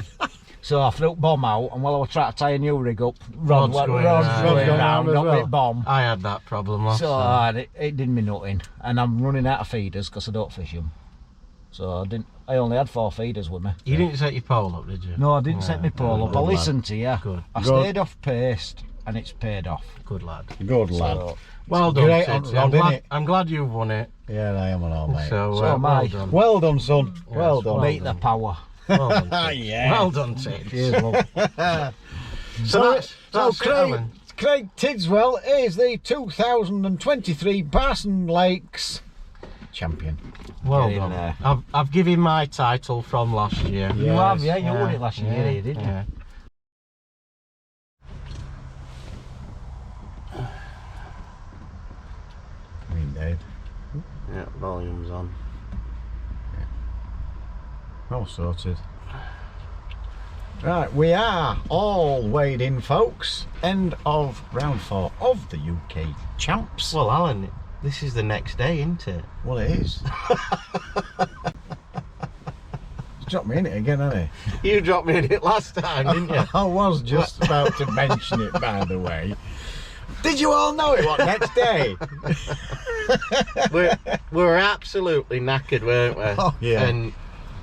So I threw bomb out, and while I was trying to tie a new rig up, Rod's going going round round, as got well. me bomb. I had that problem last So time. it did me nothing, and I'm running out of feeders because I don't fish them. So I only had 4 feeders with me. You didn't set your pole up, did you? No, I didn't set my pole up. I listened to you. Good. I stayed off paced, and it's paid off. Good lad. Good lad. So, Well done, Great on Tidsy. Rob, innit? I'm glad you've won it. Yeah, I am and all, mate. So, So am I. well done. Well done, son. Well Yes, done. well beat the power. Well done, Tids. Yeah. Well done, Tids. Cheers, love. So that's it, Craig, Alan. Craig Tidswell is the 2023 Bartson Lakes champion. Well Get in done. there. I've given my title from last year. You have, yeah, you won it last year, didn't you? Yeah. Yeah, volume's on. All sorted. Right, we are all weighed in, folks. End of round 4 of the UK Champs. Well, Alan, this is the next day, isn't it? Well, it is. He's dropped me in it again, hasn't he? You dropped me in it last time, didn't you? I was just about to mention it, by the way. Did you all know it was next day? we were absolutely knackered, weren't we? Oh, yeah. And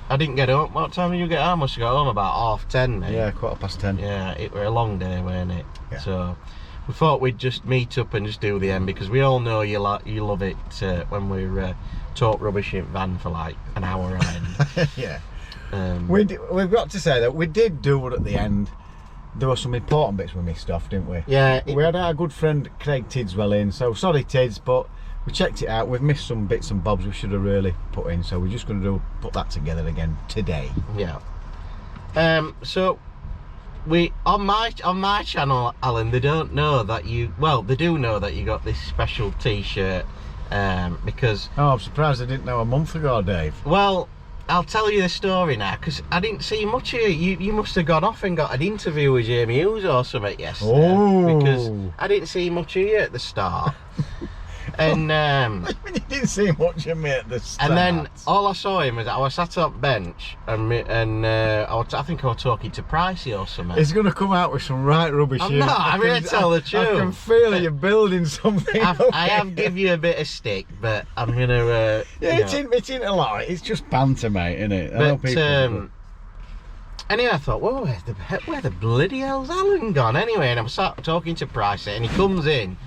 I didn't get home. What time did you get home? I must have got home about 10:30, mate. Yeah, 10:15. Yeah, it were a long day, weren't it? Yeah. So we thought we'd just meet up and just do the end, because we all know you love it when we're talk rubbish in van for like an hour on end. Yeah. We've got to say that we did do it at the end. There were some important bits we missed off, didn't we? Yeah. We had our good friend Craig Tidswell in, so sorry Tids, but we checked it out. We've missed some bits and bobs we should have really put in, so we're just going to put that together again today. Yeah. So we on my channel, Alan, they don't know that they do know that you got this special T-shirt because. Oh, I'm surprised I didn't know a month ago, Dave. Well, I'll tell you the story now, because I didn't see much of you. You must have gone off and got an interview with Jamie Hughes or something yesterday. Oh. Because I didn't see much of you at the start. And You didn't see much of me at the start. and then all I saw him was I was sat up bench and I think I was talking to Pricey or something. He's going to come out with some right rubbish I'm here. not, I'm going to tell the I can truth. feel you building something. I have give you a bit of stick, but I'm going to... Yeah, it's in a lot. It's just banter, mate, isn't it? I know But people anyway, I thought, well, where the bloody hell's Alan gone? Anyway, and I was sat talking to Pricey, and he comes in,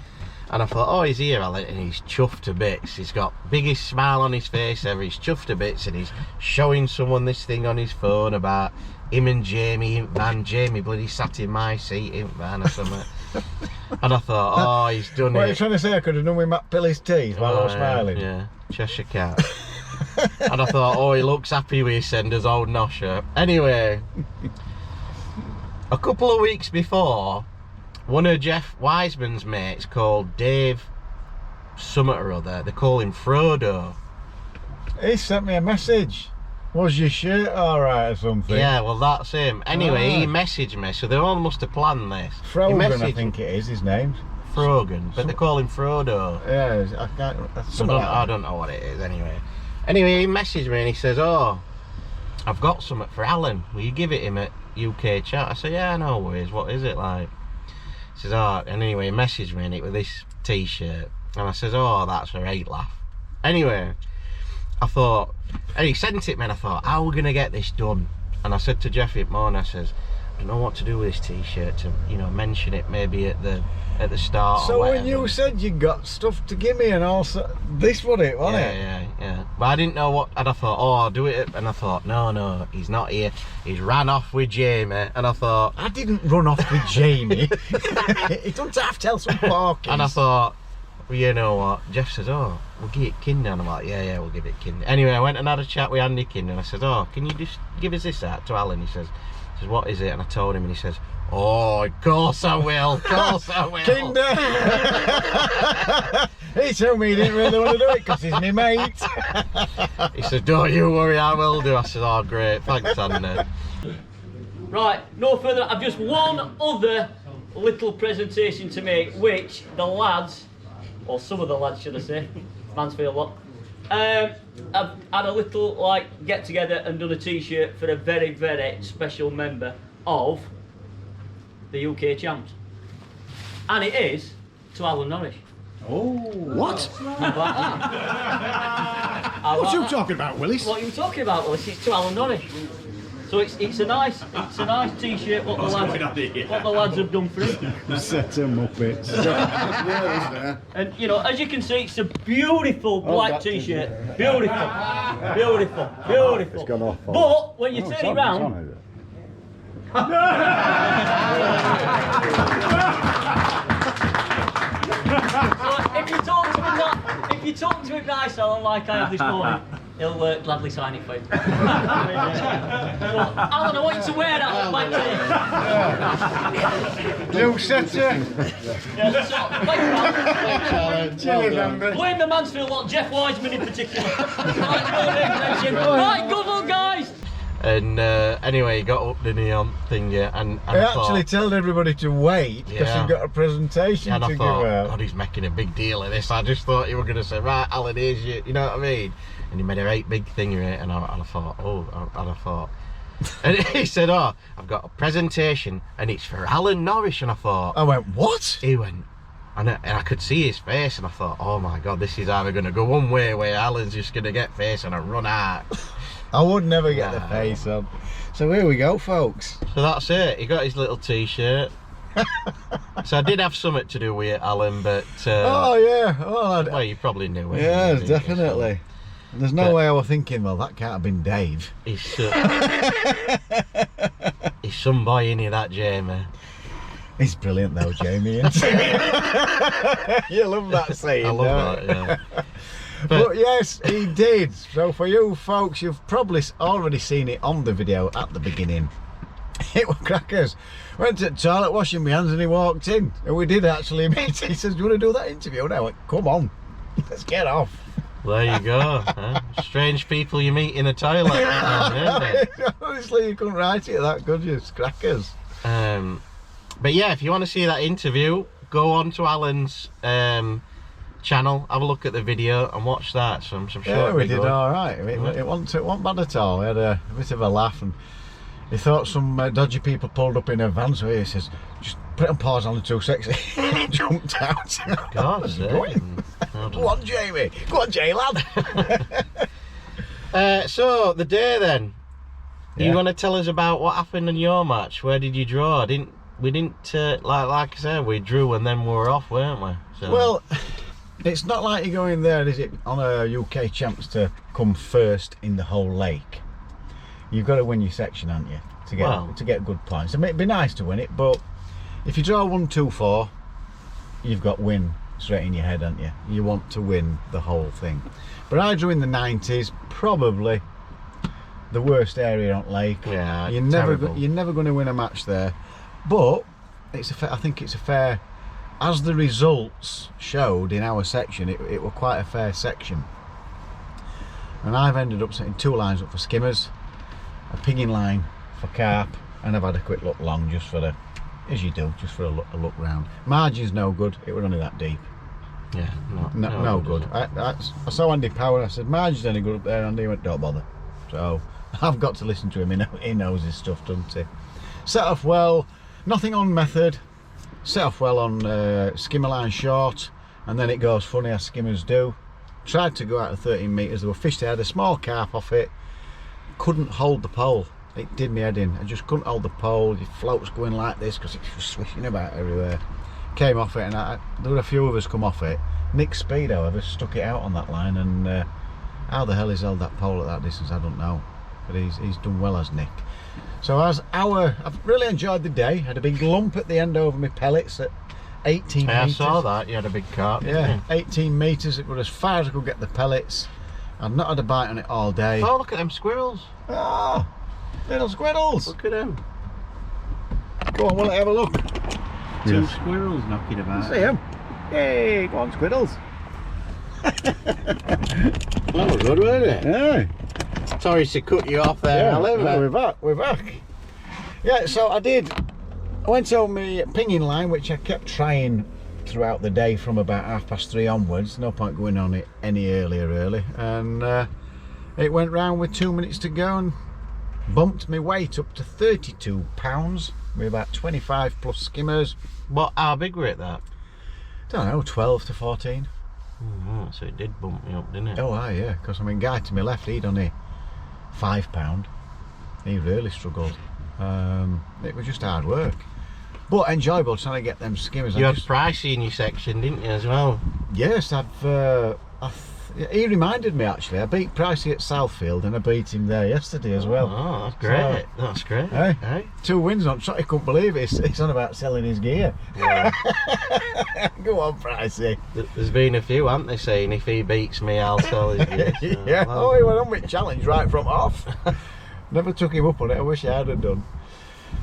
and I thought, oh, he's here, Alan, and he's chuffed to bits. He's got biggest smile on his face ever. He's chuffed to bits, and he's showing someone this thing on his phone about him and Jamie in van. Jamie bloody sat in my seat in van or something. And I thought, oh, he's done What are it. you trying to say? I could have done with Matt Pilly's teeth while I was smiling. Yeah, Cheshire Cat. And I thought, oh, he looks happy with his senders, old Nosher. Anyway, a couple of weeks before, one of Jeff Wiseman's mates called Dave Summit or other, they call him Frodo. He sent me a message. Was your shirt alright or something? Yeah, well, that's him. Anyway, he Ah. messaged me, so they all must have planned this. He Frogan, I messaged think it is his name. Frogan, but they call him Frodo. Yeah, I can't. I don't know what it is anyway. Anyway, he messaged me and he says, oh, I've got something for Alan. Will you give it him at UK Chat? I said, yeah, no worries. What is it like? He says, oh, and anyway, he messaged me and it with this T-shirt. And I says, oh, that's a right laugh. Anyway, I thought, and he sent it me and I thought, how are we going to get this done? And I said to Jeffy at morning, I says, I don't know what to do with this T-shirt to, mention it maybe at the start. So or when whatever. you said you got stuff to give me and also this was it, wasn't it? Yeah. But I didn't know what, and I thought, oh, I'll do it. And I thought, no, he's not here. He's ran off with Jamie. And I thought, I didn't run off with Jamie. He doesn't have to tell some porkies. and I thought, well, you know what? Jeff says, oh, we'll give it Kinder. And I'm like, yeah, we'll give it Kinder. Anyway, I went and had a chat with Andy Kinder. And I said, oh, can you just give us this out to Alan? He says, what is it? And I told him, and he says, oh, of course I will. Of course I will. Kinder! He told me he didn't really want to do it because he's my mate. He said, don't you worry, I will do. I said, oh, great. Thanks, Andy. Right, no further. I've just one other little presentation to make, which the lads, or some of the lads should I say, Mansfield lot, I've had a little get together and done a T-shirt for a very, very special member of the UK Champs, and it is to Alan Nosh. Oh, what? How about that? What are you talking about, Willis? What are you talking about, Willis? It's to Alan Nosh. So it's a nice T-shirt. What the lads have done for him. Set him up it. And as you can see, it's a beautiful black T-shirt. Beautiful. It's gone off. But when you turn it round, so if you talk to him nice, Alan, like I have this morning, He'll gladly sign it for you. Well, Alan, I want you to wear that back to you. New setter. Blame the Mansfield lot, Jeff Wiseman in particular. Right, good luck, guys. And anyway, he got up the neon thing, yeah, and I I actually thought, told everybody to wait because Yeah. he got a presentation and to I give thought, out. God, he's making a big deal of this. I just thought you were going to say, right, Alan, here's you know what I mean? And he made a great big thing of it, and I thought, and he said, oh, I've got a presentation, and it's for Alan Nosh, and I thought, I went, what? he went, and I could see his face, and I thought, oh my God, this is either going to go one way where Alan's just going to get face and I run out. I would never get the face on. So here we go, folks. So that's it. He got his little T-shirt. So I did have something to do with it, Alan, but Oh yeah, well, you probably knew it. yeah, didn't you? definitely. And there's no But- way I was thinking, well, that can't have been Dave. He's some boy in here, that Jamie. He's brilliant though, Jamie. Isn't he? You love that saying. I love that. Yeah. But yes, he did. So for you folks, you've probably already seen it on the video at the beginning. It was crackers. Went to the toilet, washing my hands, and he walked in. And we did actually meet. He says, do you want to do that interview? And I went, come on, let's get off. There you go. Huh? Strange people you meet in a toilet. Honestly, you couldn't write it that, could you? It's crackers. But yeah, if you want to see that interview, go on to Alan's channel, have a look at the video and watch that. So I'm sure Yeah, it'll we be did good. all right. It wasn't bad at all. We had a bit of a laugh, and he thought some dodgy people pulled up in a van, so he says, just put it on pause on the 260. He jumped out. God, Go on, Jamie. Go on, Jay, lad. So the day then, Yeah. you want to tell us about what happened in your match? Where did you draw? We didn't like I said, we drew and then we were off, weren't we? So, Well, it's not like you're going there, is it, on a UK champs to come first in the whole lake. You've got to win your section, haven't you, to get good points. I mean, it'd be nice to win it, but if you draw 1, 2, 4, you've got win straight in your head, haven't you? You want to win the whole thing. But I drew in the 90s, probably the worst area on lake. Yeah, you're never terrible. going to win a match there. But I think it's a fair, as the results showed in our section, it was quite a fair section. And I've ended up setting 2 lines up for skimmers, a pinging line for carp, and I've had a quick look long just for as you do, just for a look round. Margin's no good, it was only that deep. Yeah, No good. I saw Andy Power, I said, margin's any good up there, Andy? He went, don't bother. So I've got to listen to him, he knows his stuff, doesn't he? Set off well, nothing on method, set off well on skimmer line short, and then it goes funny as skimmers do. Tried to go out of 13 metres, there were fish there, had a small carp off it, couldn't hold the pole. It did me head in, I just couldn't hold the pole. Your float's going like this because it was swishing about everywhere. Came off it, and there were a few of us come off it. Nick Speed, however, stuck it out on that line, and how the hell he's held that pole at that distance, I don't know. But he's done well as Nick. So I've really enjoyed the day. Had a big lump at the end over my pellets at 18 I metres. saw that, you had a big carp. Yeah, 18 metres. It was as far as I could get the pellets. I've not had a bite on it all day. Oh, look at them squirrels. Oh, little squirrels. Look at them. Go on, we'll have a look. 2 squirrels knocking about. See them. Hey, go on, squirrels. That was good, wasn't it? Yeah. Sorry to cut you off there, Alan. No, we're back. Yeah, so I went on my pinging line, which I kept trying throughout the day from about 3:30 onwards. No point going on it any earlier really. And it went round with 2 minutes to go and bumped my weight up to 32 pounds with about 25 plus skimmers. How big were it that? Don't know, 12 to 14. So it did bump me up, didn't it? Oh aye, yeah, because I mean, guy to my left, he'd only £5. He really struggled. It was just hard work, but enjoyable trying to get them skimmers. You had Pricey in your section, didn't you, as well? Yes, I He reminded me actually. I beat Pricey at Southfield and I beat him there yesterday as well. Oh, that's great. That's great. Hey, Hey? 2 wins on shot. He couldn't believe it. He's on about selling his gear. Yeah. Go on, Pricey. There's been a few, haven't they, saying if he beats me, I'll sell his gear. So, Yeah. well, Oh, he went on with challenge right from off. Never took him up on it. I wish I had have done.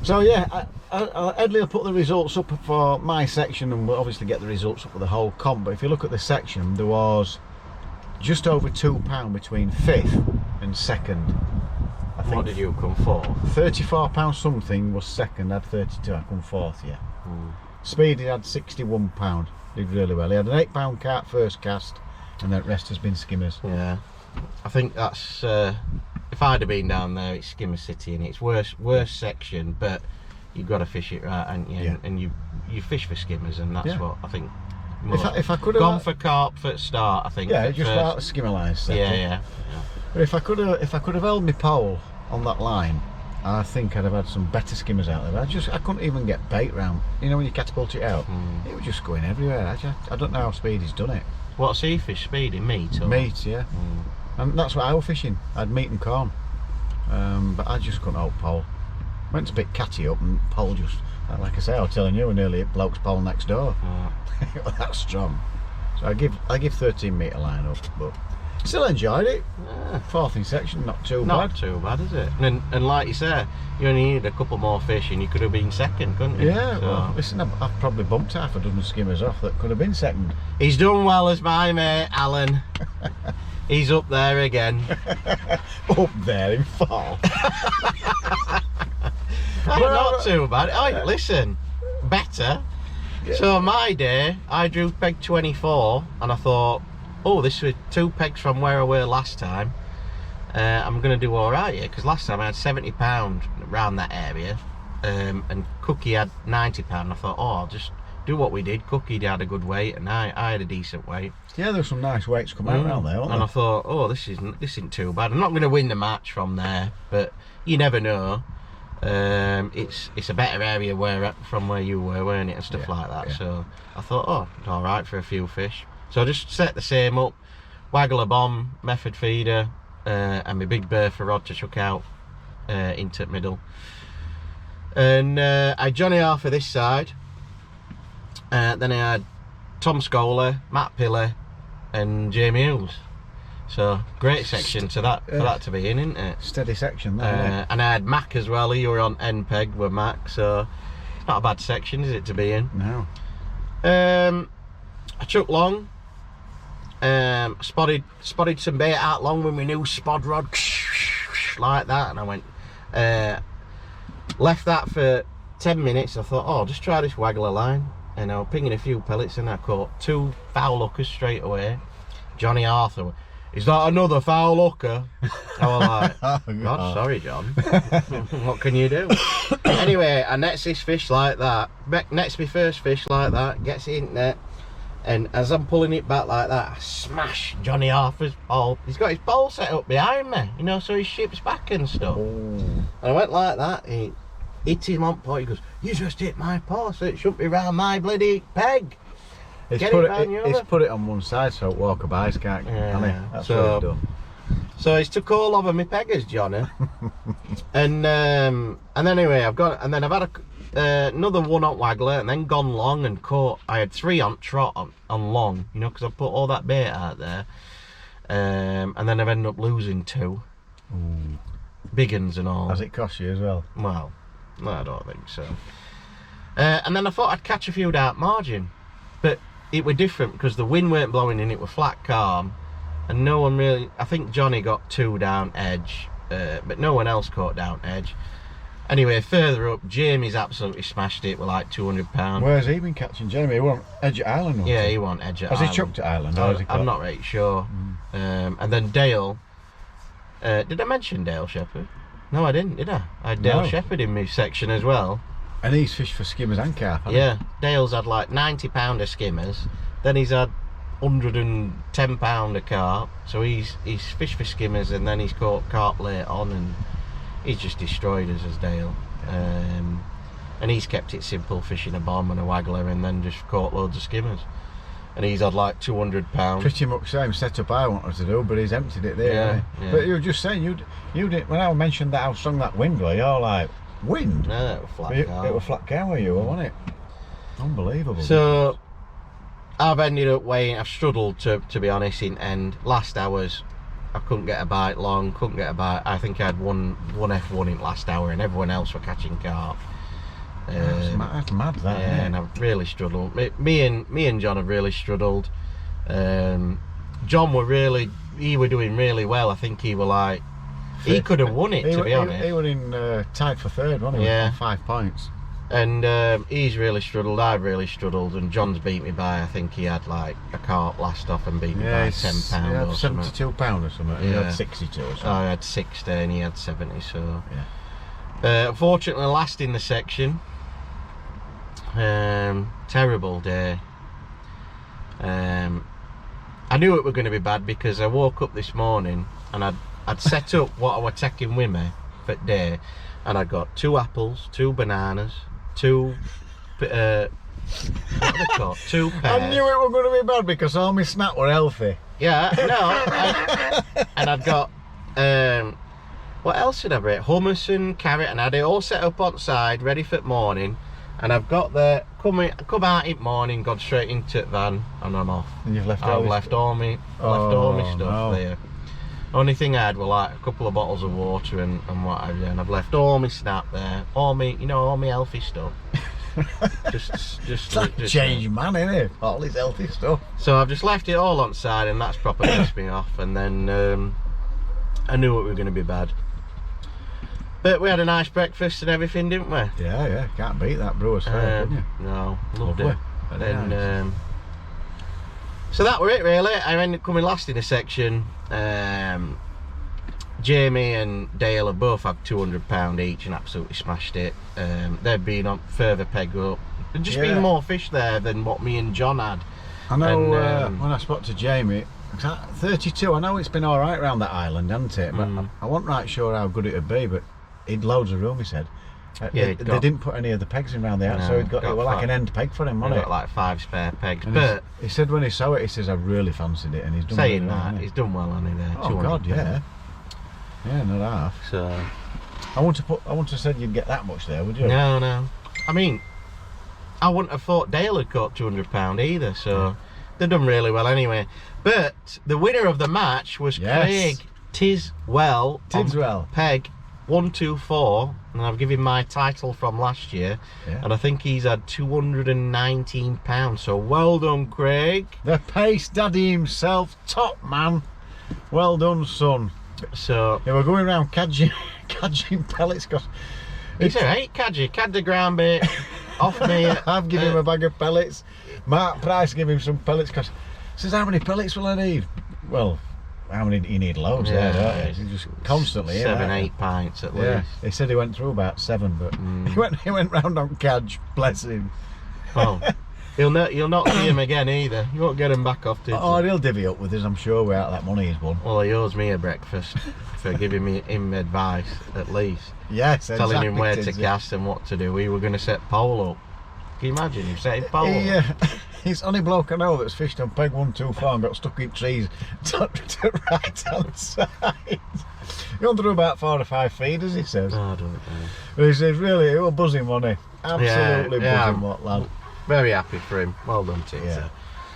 So yeah, Edley will put the results up for my section, and we'll obviously get the results up for the whole comp. But if you look at the section, there was just over £2 between 5th and 2nd. I think what did you come for? £34 something was 2nd, had 32, I come 4th, yeah. Speedy had £61, did really well. He had an £8 cart first cast, and the rest has been skimmers. Yeah, I think that's if I'd have been down there, it's Skimmer City and it's worst section, but you've got to fish it right, haven't you? Yeah. And you fish for skimmers, and that's Yeah. what I think. If I could have gone for carp for start, I think. yeah, at just first. about a skimmer line second. Yeah. But if I could have held my pole on that line, I think I'd have had some better skimmers out there. I couldn't even get bait round. You know when you catapult it out, it was just going everywhere. I don't know how Speedy's done it. What's he fish? Speedy meat or Meat, yeah. And that's what I was fishing. I had meat and corn, but I just couldn't hold pole. Went to pick catty up and pole just, like I say, I was telling you, I nearly hit bloke's pole next door. It was that strong. So I give 13 metre line up, but still enjoyed it. Yeah. 4th in section, not too Not bad. too bad, is it? And like you said, you only needed a couple more fish and you could have been second, couldn't you? Yeah, So, well, listen, I've probably bumped half a dozen skimmers off that could have been second. he's done well as my mate, Alan. He's up there again. Up there in fall. Not too bad. Oh, listen, better. Yeah. So my day, I drew peg 24 and I thought, oh, this was 2 pegs from where I were last time. I'm going to do all right here, because last time I had £70 around that area, and Cookie had £90. I thought, oh, I'll just do what we did. Cookie had a good weight and I had a decent weight. Yeah, there's some nice weights coming out around there, And aren't I thought, oh, this isn't too bad. I'm not going to win the match from there, but you never know. It's a better area from where you were, weren't it, and stuff like that. Yeah. So I thought, oh, it's all right for a few fish. So I just set the same up, waggle a bomb, method feeder, and my big bertha rod to chuck out into the middle. And I had Johnny Arthur this side. Then I had Tom Scholar, Matt Pillar, and Jamie Hughes. So great section for that to be in, isn't it? Steady section there. And I had Mac as well. You were on end peg with Mac, so it's not a bad section, is it, to be in? No. I chucked long. Spotted some bait out long with my new spod rod, like that, and I went left that for 10 minutes. I thought, oh, just try this waggler line, and I was pinging a few pellets, and I caught 2 foul hookers straight away. Johnny Arthur, is that another foul hooker? I was like, Oh, God, sorry, John. What can you do? Anyway, I nets this fish like that. Nets my first fish like that. Gets it in net. And as I'm pulling it back like that, I smash Johnny Arthur's pole. He's got his pole set up behind me, you know, so he ships back and stuff. Oh. And I went like that. He hit him on point. He goes, you just hit my pole, so it shouldn't be round my bloody peg. He's Get put it round your he's other. put it on one side so walker-bys can't. Yeah, Can he? That's so- what he's done. So he's took all over my peggers, Johnny. and then anyway, I've had another one on waggler, and then gone long and caught. I had 3 on trot on long, you know, because I put all that bait out there. And then I've ended up losing 2. Big uns and all. Has it cost you as well? Well, no, I don't think so. And then I thought I'd catch a few down margin, but it were different because the wind weren't blowing and it was flat calm, and no one really. I think Johnny got 2 down edge, but no one else caught down edge. Anyway, further up, Jamie's absolutely smashed it with like £200. Where's he been catching, Jamie? He won Edge at Island. Yeah, he won edge at Has Island. he chucked at Island? Or has he I'm caught? not really sure. And then Dale. Did I mention Dale Shepherd? No, I didn't, did I? I had Dale No. Shepherd in my section as well. And he's fished for skimmers and carp, hasn't Yeah, Dale's had like £90 of skimmers. Then he's had £110 of carp. So he's fished for skimmers, and then he's caught carp late on, and he's just destroyed us as Dale. And he's kept it simple, fishing a bomb and a waggler, and then just caught loads of skimmers. and he's had like £200. Pretty much same setup I wanted to do, but he's emptied it there. Yeah, hasn't he? yeah. But you were just saying you didn't. When I mentioned that I sung that wind, were you're like wind? No, it was flat. It was flat cow with you, wasn't it? Unbelievable. So I've ended up weighing. I've struggled to be honest. In end, last hours, I couldn't get a bite long. Couldn't get a bite. I think I had one F1 in last hour, and everyone else were catching carp. That's mad, that. Yeah, and I've really struggled. Me and John have really struggled. John he were doing really well. I think he were like, he could have won it, to be honest. He were in tied for third, wasn't he? Yeah. On 5 points. And he's really struggled. I've really struggled, and John's beat me by. I think he had like a carp last off and beat me by £10 Yeah, or something. £72 or something. He Yeah. had 62 or something. I had 60 and he had 70. So Yeah. unfortunately, last in the section. Terrible day. I knew it were going to be bad because I woke up this morning and I'd set up what I were taking with me for the day, and I got 2 apples, 2 bananas, 2 what are they called? 2 pears. I knew it were going to be bad because all my snack were healthy. Yeah, no. And I'd got what else did I bring? Hummus and carrot, and I had it all set up on side, ready for the morning. And I've got the come out in the morning, gone straight into the van, and I'm off. And you've left I've all left all my stuff no. there. Only thing I had were like a couple of bottles of water and what have you, and I've left all my snap there, all my healthy stuff. just Change man, innit? All his healthy stuff. So I've just left it all on side, and that's proper pissed me off. And then I knew it was going to be bad. But we had a nice breakfast and everything, didn't we? Yeah, can't beat that Brewer's Fair, can you? No, loved Lovely. it. Very And nice. so that were it really. I ended up coming last in a section. Jamie and Dale have both had £200 each and absolutely smashed it. They've been on further peg up. There's just been more fish there than what me and John had. I know And, when I spoke to Jamie, 32, I know it's been alright around that island, hasn't it? But I wasn't right sure how good it'd be, but he'd loads of room, he said. They didn't put any of the pegs in around the outside, so it was like an end peg for him, wasn't it? Got like 5 spare pegs. And but he said when he saw it, he says, I really fancied it, and he's done saying really well, that, hasn't he? he's done well on it there. Oh God, yeah. Yeah, not half. So I wouldn't have said you'd get that much there, would you? no. I mean, I wouldn't have thought Dale had caught £200 either, so they've done really well anyway. But the winner of the match was Craig Tiswell. Tiswell. Peg 124, and I've given my title from last year, and I think he's had £219. So well done, Craig. The pace daddy himself, top man. Well done, son. So they were going around cadging pellets because it's alright, cadge the ground bait off me. I've given him a bag of pellets. Mark Price gave him some pellets because he says, how many pellets will I need? Well, how many? You need loads there, don't you? Just constantly 7-8 pints at least. He said he went through about 7, but he went round on cadge, bless him. Oh, you'll not see him again either. You won't get him back off, did you? Oh, he'll divvy up with us, I'm sure, without that money he's won. Well, he owes me a breakfast for giving him advice, at least. Yes, exactly. Telling him where to cast and what to do. We were going to set pole up. Can you imagine him setting pole up? He's only bloke I know that's fished on peg 124 and got stuck in trees to right hand side. Gone through about 4 or 5 feeders, he says. Oh, I don't know. But he says, really, it was buzzing, wasn't he? Absolutely buzzing, what lad. Very happy for him. Well done, Tim. Yeah.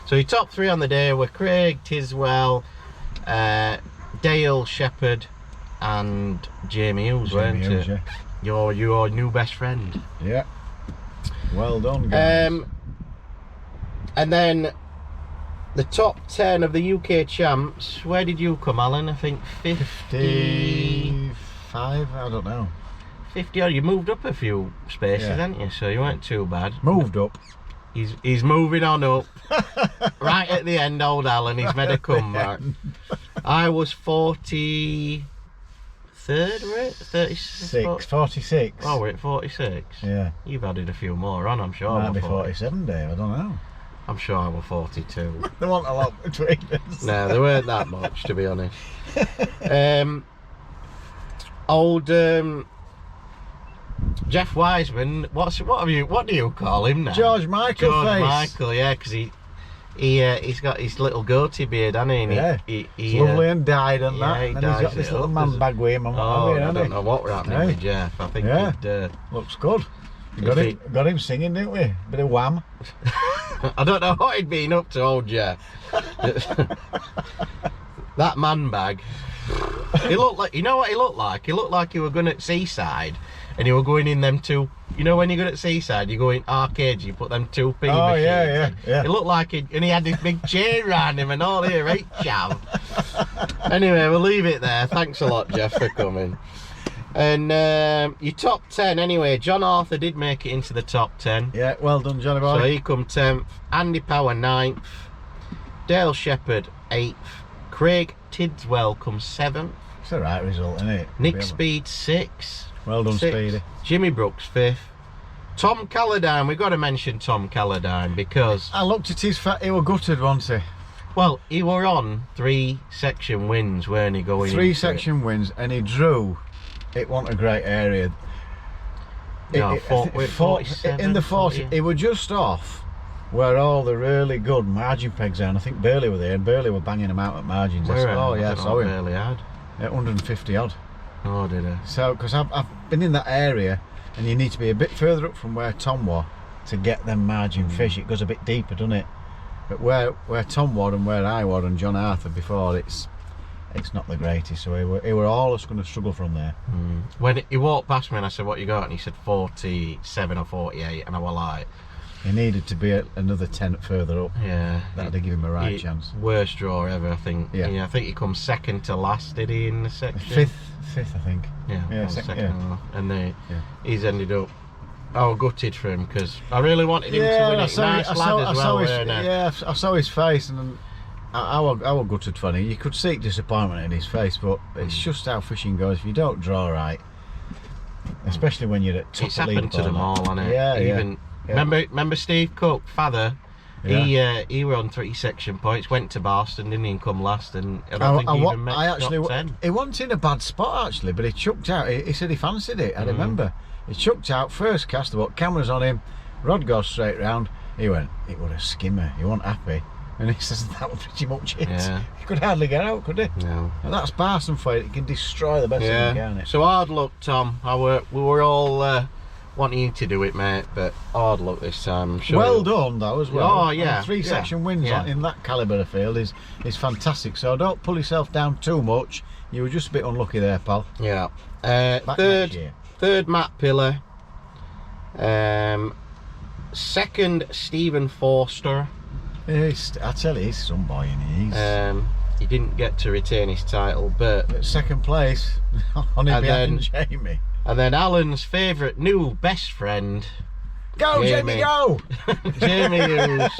So your top 3 on the day were Craig Tiswell, Dale Shepherd, and Jamie Hughes, weren't it? Yeah. Your new best friend. Yeah. Well done, guys. And then the top 10 of the UK champs. Where did you come, Alan? I think 55. I don't know. 50. Oh, you moved up a few spaces, hadn't you? So you weren't too bad. Moved up. He's moving on up. Right at the end, old Alan. He's made a comeback. I was 43rd, were it? 36. 46. Oh, we're at 46. Yeah. You've added a few more on, I'm sure. Might be 47, Dave. I don't know. I'm sure I was 42. There wasn't a lot between us. No, there weren't that much, to be honest. Jeff Wiseman. What do you call him now? George Michael George face. Michael, yeah, because he he's got his little goatee beard, hasn't he? And Yeah. He, It's lovely and dyed and yeah, that. he And he's dyes got this it little up, man doesn't- bag with him. Oh, I hasn't don't he? know what we're happening Hey. with Jeff. I think Yeah. he'd, Looks good. If he- Got him singing, didn't we? Bit of wham. I don't know what he'd been up to, old Jeff. That man bag. He looked like, you know what he looked like? He looked like he were going at Seaside and he were going in them two, you know when you go at Seaside, you go in arcades, you put them 2p Oh, machines. yeah. It looked like and he had this big chain around him and all here, right, chav? Anyway, we'll leave it there. Thanks a lot, Jeff, for coming. And your top 10, anyway, John Arthur did make it into the top 10. Yeah, well done, Johnny boy. So he come 10th, Andy Power 9th, Dale Shepherd 8th, Craig Tidswell comes 7th, It's the right result, isn't it? Nick Speed 6th, Well done, 6th, Speedy. Jimmy Brooks 5th, Tom Calladine. We've got to mention Tom Calladine because, I looked at his he were gutted, wasn't he? well, he were on 3 section wins, weren't he, going 3 into it? section wins, and he drew. It wasn't a great area. No, I think 47, in the 40, 40. it were just off where all the really good margin pegs are, and I think Burley were there, and Burley were banging them out at margins. I Where? said, oh yeah, I don't saw know, him barely had. at 150 odd. Oh, did I? So, because I've been in that area, and you need to be a bit further up from where Tom was to get them margin fish. It goes a bit deeper, doesn't it? But where Tom was and where I was and John Arthur before, it's not the greatest. So he were always going to struggle from there. When he walked past me and I said, what you got? And he said 47 or 48, and I was like, He needed to be another 10 further up. yeah. That'd give him a right chance. Worst draw ever, I think. Yeah. I think he comes second to last, did he, in the section? Fifth, I think. Yeah, Yeah, comes second, second. yeah. And he's ended up, I was gutted for him because I really wanted him to win it. Nice lad as well, weren't he? I saw his face, and I was gutted for him. You could see disappointment in his face, but it's just how fishing goes. If you don't draw right, especially when you're at top It's of the happened to leaderboard, them all, hasn't it? Yeah, Even, yeah. Remember Steve Cook, father? He were on 3 section points, went to Bartson, didn't he, and come last, and I don't think he even met top 10. He wasn't in a bad spot actually, but he chucked out. He said he fancied it. I remember. He chucked out first cast, the boat, cameras on him, rod goes straight round. He went, it was a skimmer. He wasn't happy, and he says that was pretty much it. Yeah. He could hardly get out, could he? No. And that's Barson for you. It can destroy the best thing, can't it? So hard luck, Tom. We were all wanting you to do it, mate, but hard luck this time. I'm sure Well done though as well. Oh, yeah, And 3 yeah, section wins yeah. in that calibre of field is fantastic. So don't pull yourself down too much. You were just a bit unlucky there, pal. Yeah. Back next year. Third, Matt Pillar. Second, Stephen Forster. I tell you, he's some boy, and He didn't get to retain his title, but second place, only And behind then- Jamie. and then Alan's favourite new best friend, Go, Jamie, go! Jamie Hughes,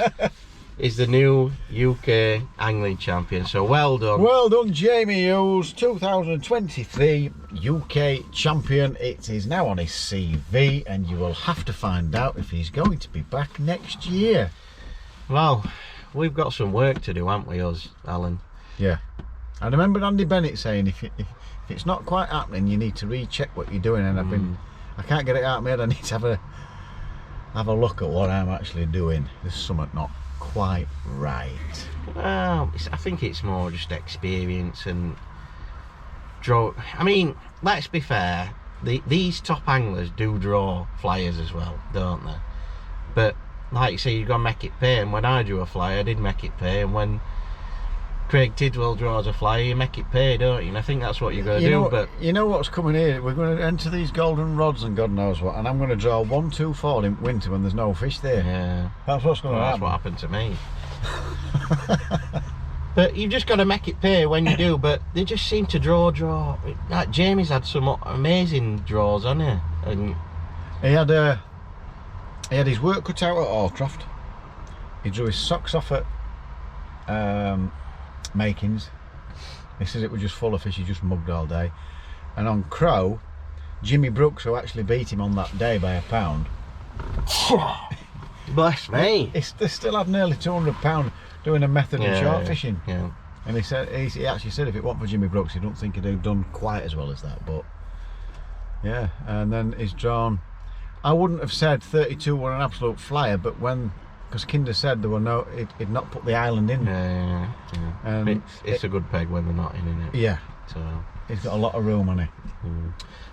is the new UK angling champion. So well done. Well done, Jamie Hughes, 2023 UK champion. It is now on his CV, and you will have to find out if he's going to be back next year. Well, we've got some work to do, haven't we, us, Alan? Yeah. I remember Andy Bennett saying if it's not quite happening, you need to recheck what you're doing. And I can't get it out of my head. I need to have a look at what I'm actually doing. There's something not quite right. Well, I think it's more just experience and draw. I mean, let's be fair. These top anglers do draw flyers as well, don't they? But like you say, you got to make it pay. And when I drew a flyer, I did make it pay. And when Craig Tidwell draws a flyer, you make it pay, don't you? And I think that's what you're going to do. But you know what's coming here? We're going to enter these golden rods and God knows what, and I'm going to draw 1, 2, 4 in winter when there's no fish there. yeah, That's what's going to that's happen. what happened to me. But you've just got to make it pay when you do. But they just seem to draw. Like Jamie's had some amazing draws, hasn't he? And He had his work cut out at Allcroft. He drew his socks off at Makins. He says it was just full of fish. He just mugged all day. And on Crow, Jimmy Brooks, who actually beat him on that day by £1, bless me. they still had nearly £200 doing a method of short fishing. Yeah. And he said he actually said if it wasn't for Jimmy Brooks, he don't think he'd have done quite as well as that. But yeah, and then he's drawn. I wouldn't have said 32 were an absolute flyer, but when because Kinder said there were no, he'd not put the island in. Yeah. It's a good peg when they're not in it. Yeah, So. he's got a lot of room on it.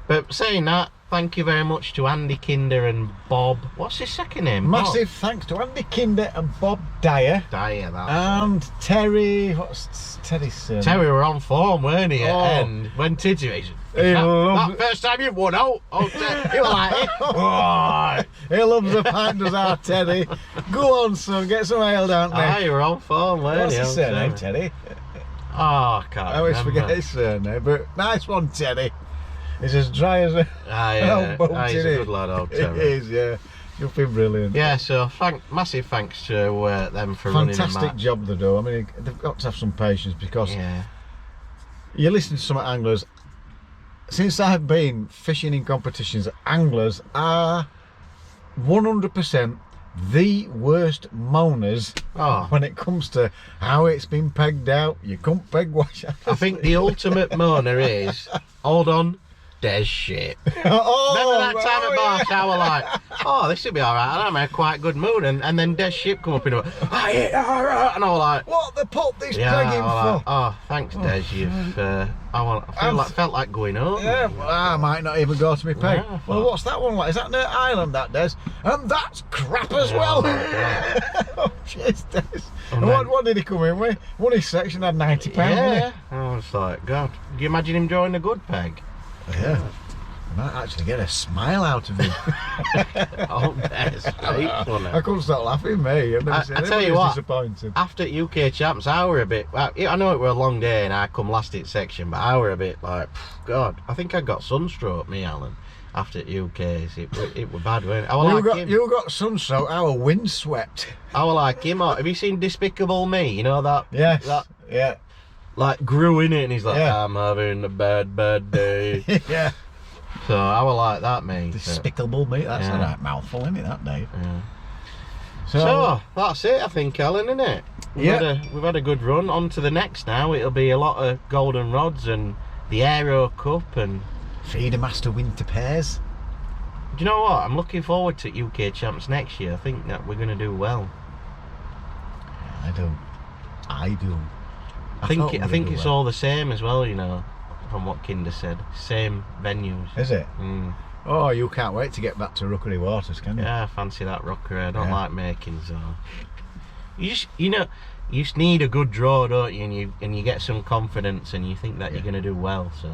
But saying that, thank you very much to Andy Kinder and Bob. What's his second name? Massive thanks to Andy Kinder and Bob Dyer. Dyer, that. And Terry, what's Terry's surname? Terry were on form, weren't he? Oh. And when Tidgy, he said, He loves that first time you've won out. Oh, he was like, Oh, he loves a pint, does our Teddy. Go on, son, get some ale down there. ah, you were on form, weren't What's you? his surname, Teddy? Oh, I can't I always remember. forget his surname, but nice one, Teddy. He's as dry as a Ah, yeah. boat, Ah, he's a isn't good lad, old He Terry. is, yeah. You've been brilliant. Yeah, so massive thanks to them for running the Fantastic match. job they do. I mean, they've got to have some patience because Yeah. you listen to some anglers. Since I've been fishing in competitions, anglers are 100% the worst moaners Oh. when it comes to how it's been pegged out. You can't peg wash. I think the ultimate moaner is, hold on, there's shit. Oh, Remember that time at Marsh, I was like, oh, this should be alright, I'm in a quite good mood, and then Des Ship come up and went, oh, yeah, alright, and I was like, what the put this yeah, pegging I was like, for? oh, thanks Des, you've, felt like going home. Yeah, well, I might not even go to my peg. Yeah, Well, what's that one like? Is that near Island, that Des? And that's crap as well. Oh, cheers, Des. And then- what did he come in with? One his section had £90, Yeah, I was like, God, do you imagine him drawing a good peg? Yeah. I might actually get a smile out of him. Oh, Des, right, funny. I couldn't stop laughing, mate. I've never I seen tell anybody you who's what, disappointed. After UK Champs, I were a bit, well, I know it were a long day and I come last in section, but I were a bit like, God, I think I got sunstroke, me, Alan, after UK's. It were bad, weren't it? I was like him. You got sunstroke, I was windswept. I was like him. Have you seen Despicable Me? You know that? Yes. That, Yeah. like, grew in it and he's like, Yeah. I'm having a bad day. Yeah. So I was like that, mate. Despicable, mate. That's Yeah. a right mouthful, isn't it, that, Dave? Yeah. So, So that's it, I think, Alan, isn't it? Yeah. We've had a good run. On to the next now. It'll be a lot of golden rods and the Aero Cup. And Feeder Master Winter Pairs. do you know what? I'm looking forward to UK Champs next year. I think that we're going to do well. I do. I thought think we I think would do it's well. all the same as well, you know, from what Kinder said. Same venues. Is it? Mm. Oh, you can't wait to get back to Rookery Waters, can you? Yeah, I fancy that rocker. I don't Yeah. like making so. You just need a good draw, don't you? And you get some confidence, and you think that you're going to do well. So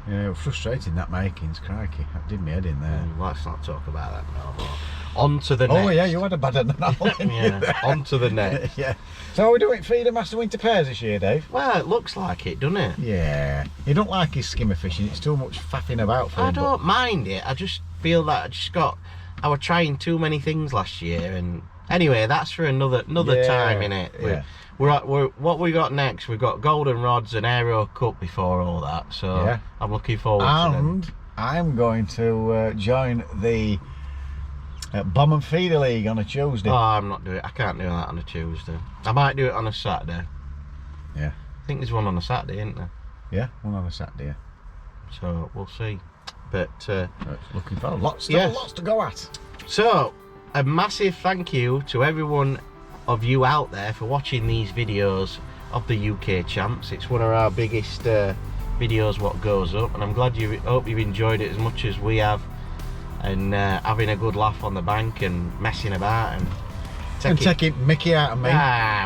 Yeah, it was frustrating, that makings, crikey. That did me head in there. let's not talk about that no more. On to the next. Oh, yeah, you had a bad one. Yeah, on to the next. Yeah. So are we doing Feeder Master Winter Pairs this year, Dave? Well, it looks like it, doesn't it? Yeah. You don't like his skimmer fishing, it's too much faffing about for I him. but- don't mind it. I just feel that I was trying too many things last year, and anyway, that's for another Yeah, time, innit? yeah. We're what we got next? We've got golden rods and Aero Cup before all that, so Yeah. I'm looking forward to them. And I'm going to join the Bomb and Feeder League on a Tuesday. Oh, I'm not doing it. I can't do that on a Tuesday. I might do it on a Saturday. Yeah. I think there's one on a Saturday, isn't there? Yeah, one on a Saturday. So we'll see. But Looking for lots to go at. so a massive thank you to everyone of you out there for watching these videos of the UK Champs. It's one of our biggest videos what goes up, and I'm glad hope you've enjoyed it as much as we have, and having a good laugh on the bank and messing about and Taking Mickey out of me.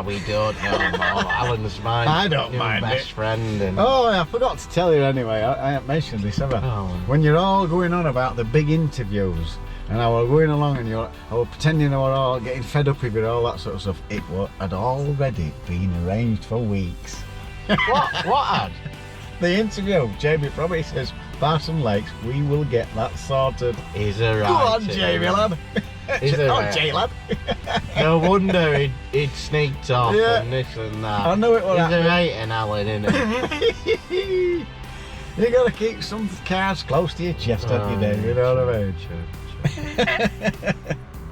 we don't know more. Alan's my I don't new mind best it. friend, and Oh, I forgot to tell you anyway. I haven't mentioned this, have I? Oh. When you're all going on about the big interviews, and I was going along and I was pretending I was all getting fed up with it, all that sort of stuff, it had already been arranged for weeks. what ad? The interview, Jamie probably says, Bartson Lakes, we will get that sorted. He's a right. Go on, Jamie, lad. Is it Oh, right? Jay, lad. No wonder he'd sneaked off Yeah. and this and that. I knew it was He's a happening. rating, Alan, isn't he? You gotta keep some cards close to your chest, haven't you, Dave? You know what I mean?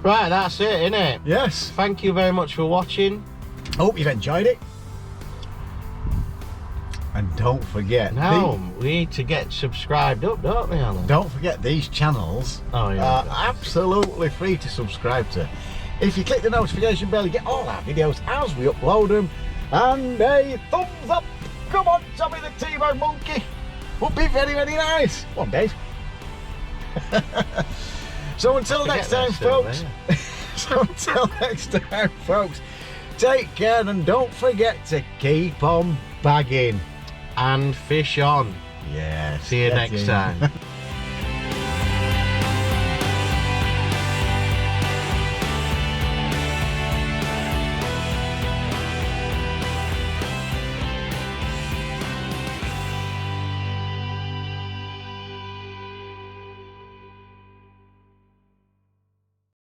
Right, that's it, innit? Yes. Thank you very much for watching. Hope you've enjoyed it. And don't forget, Now, we need to get subscribed up, don't we, Alan? don't forget these channels Oh, yeah. are absolutely free to subscribe to. If you click the notification bell, you get all our videos as we upload them. And a thumbs up. Come on, Tommy the T-Bag Monkey. Would be very, very nice. One day. So until next time, folks. So until next time, folks. Take care and don't forget to keep on bagging. And fish on. Yes. See you next time.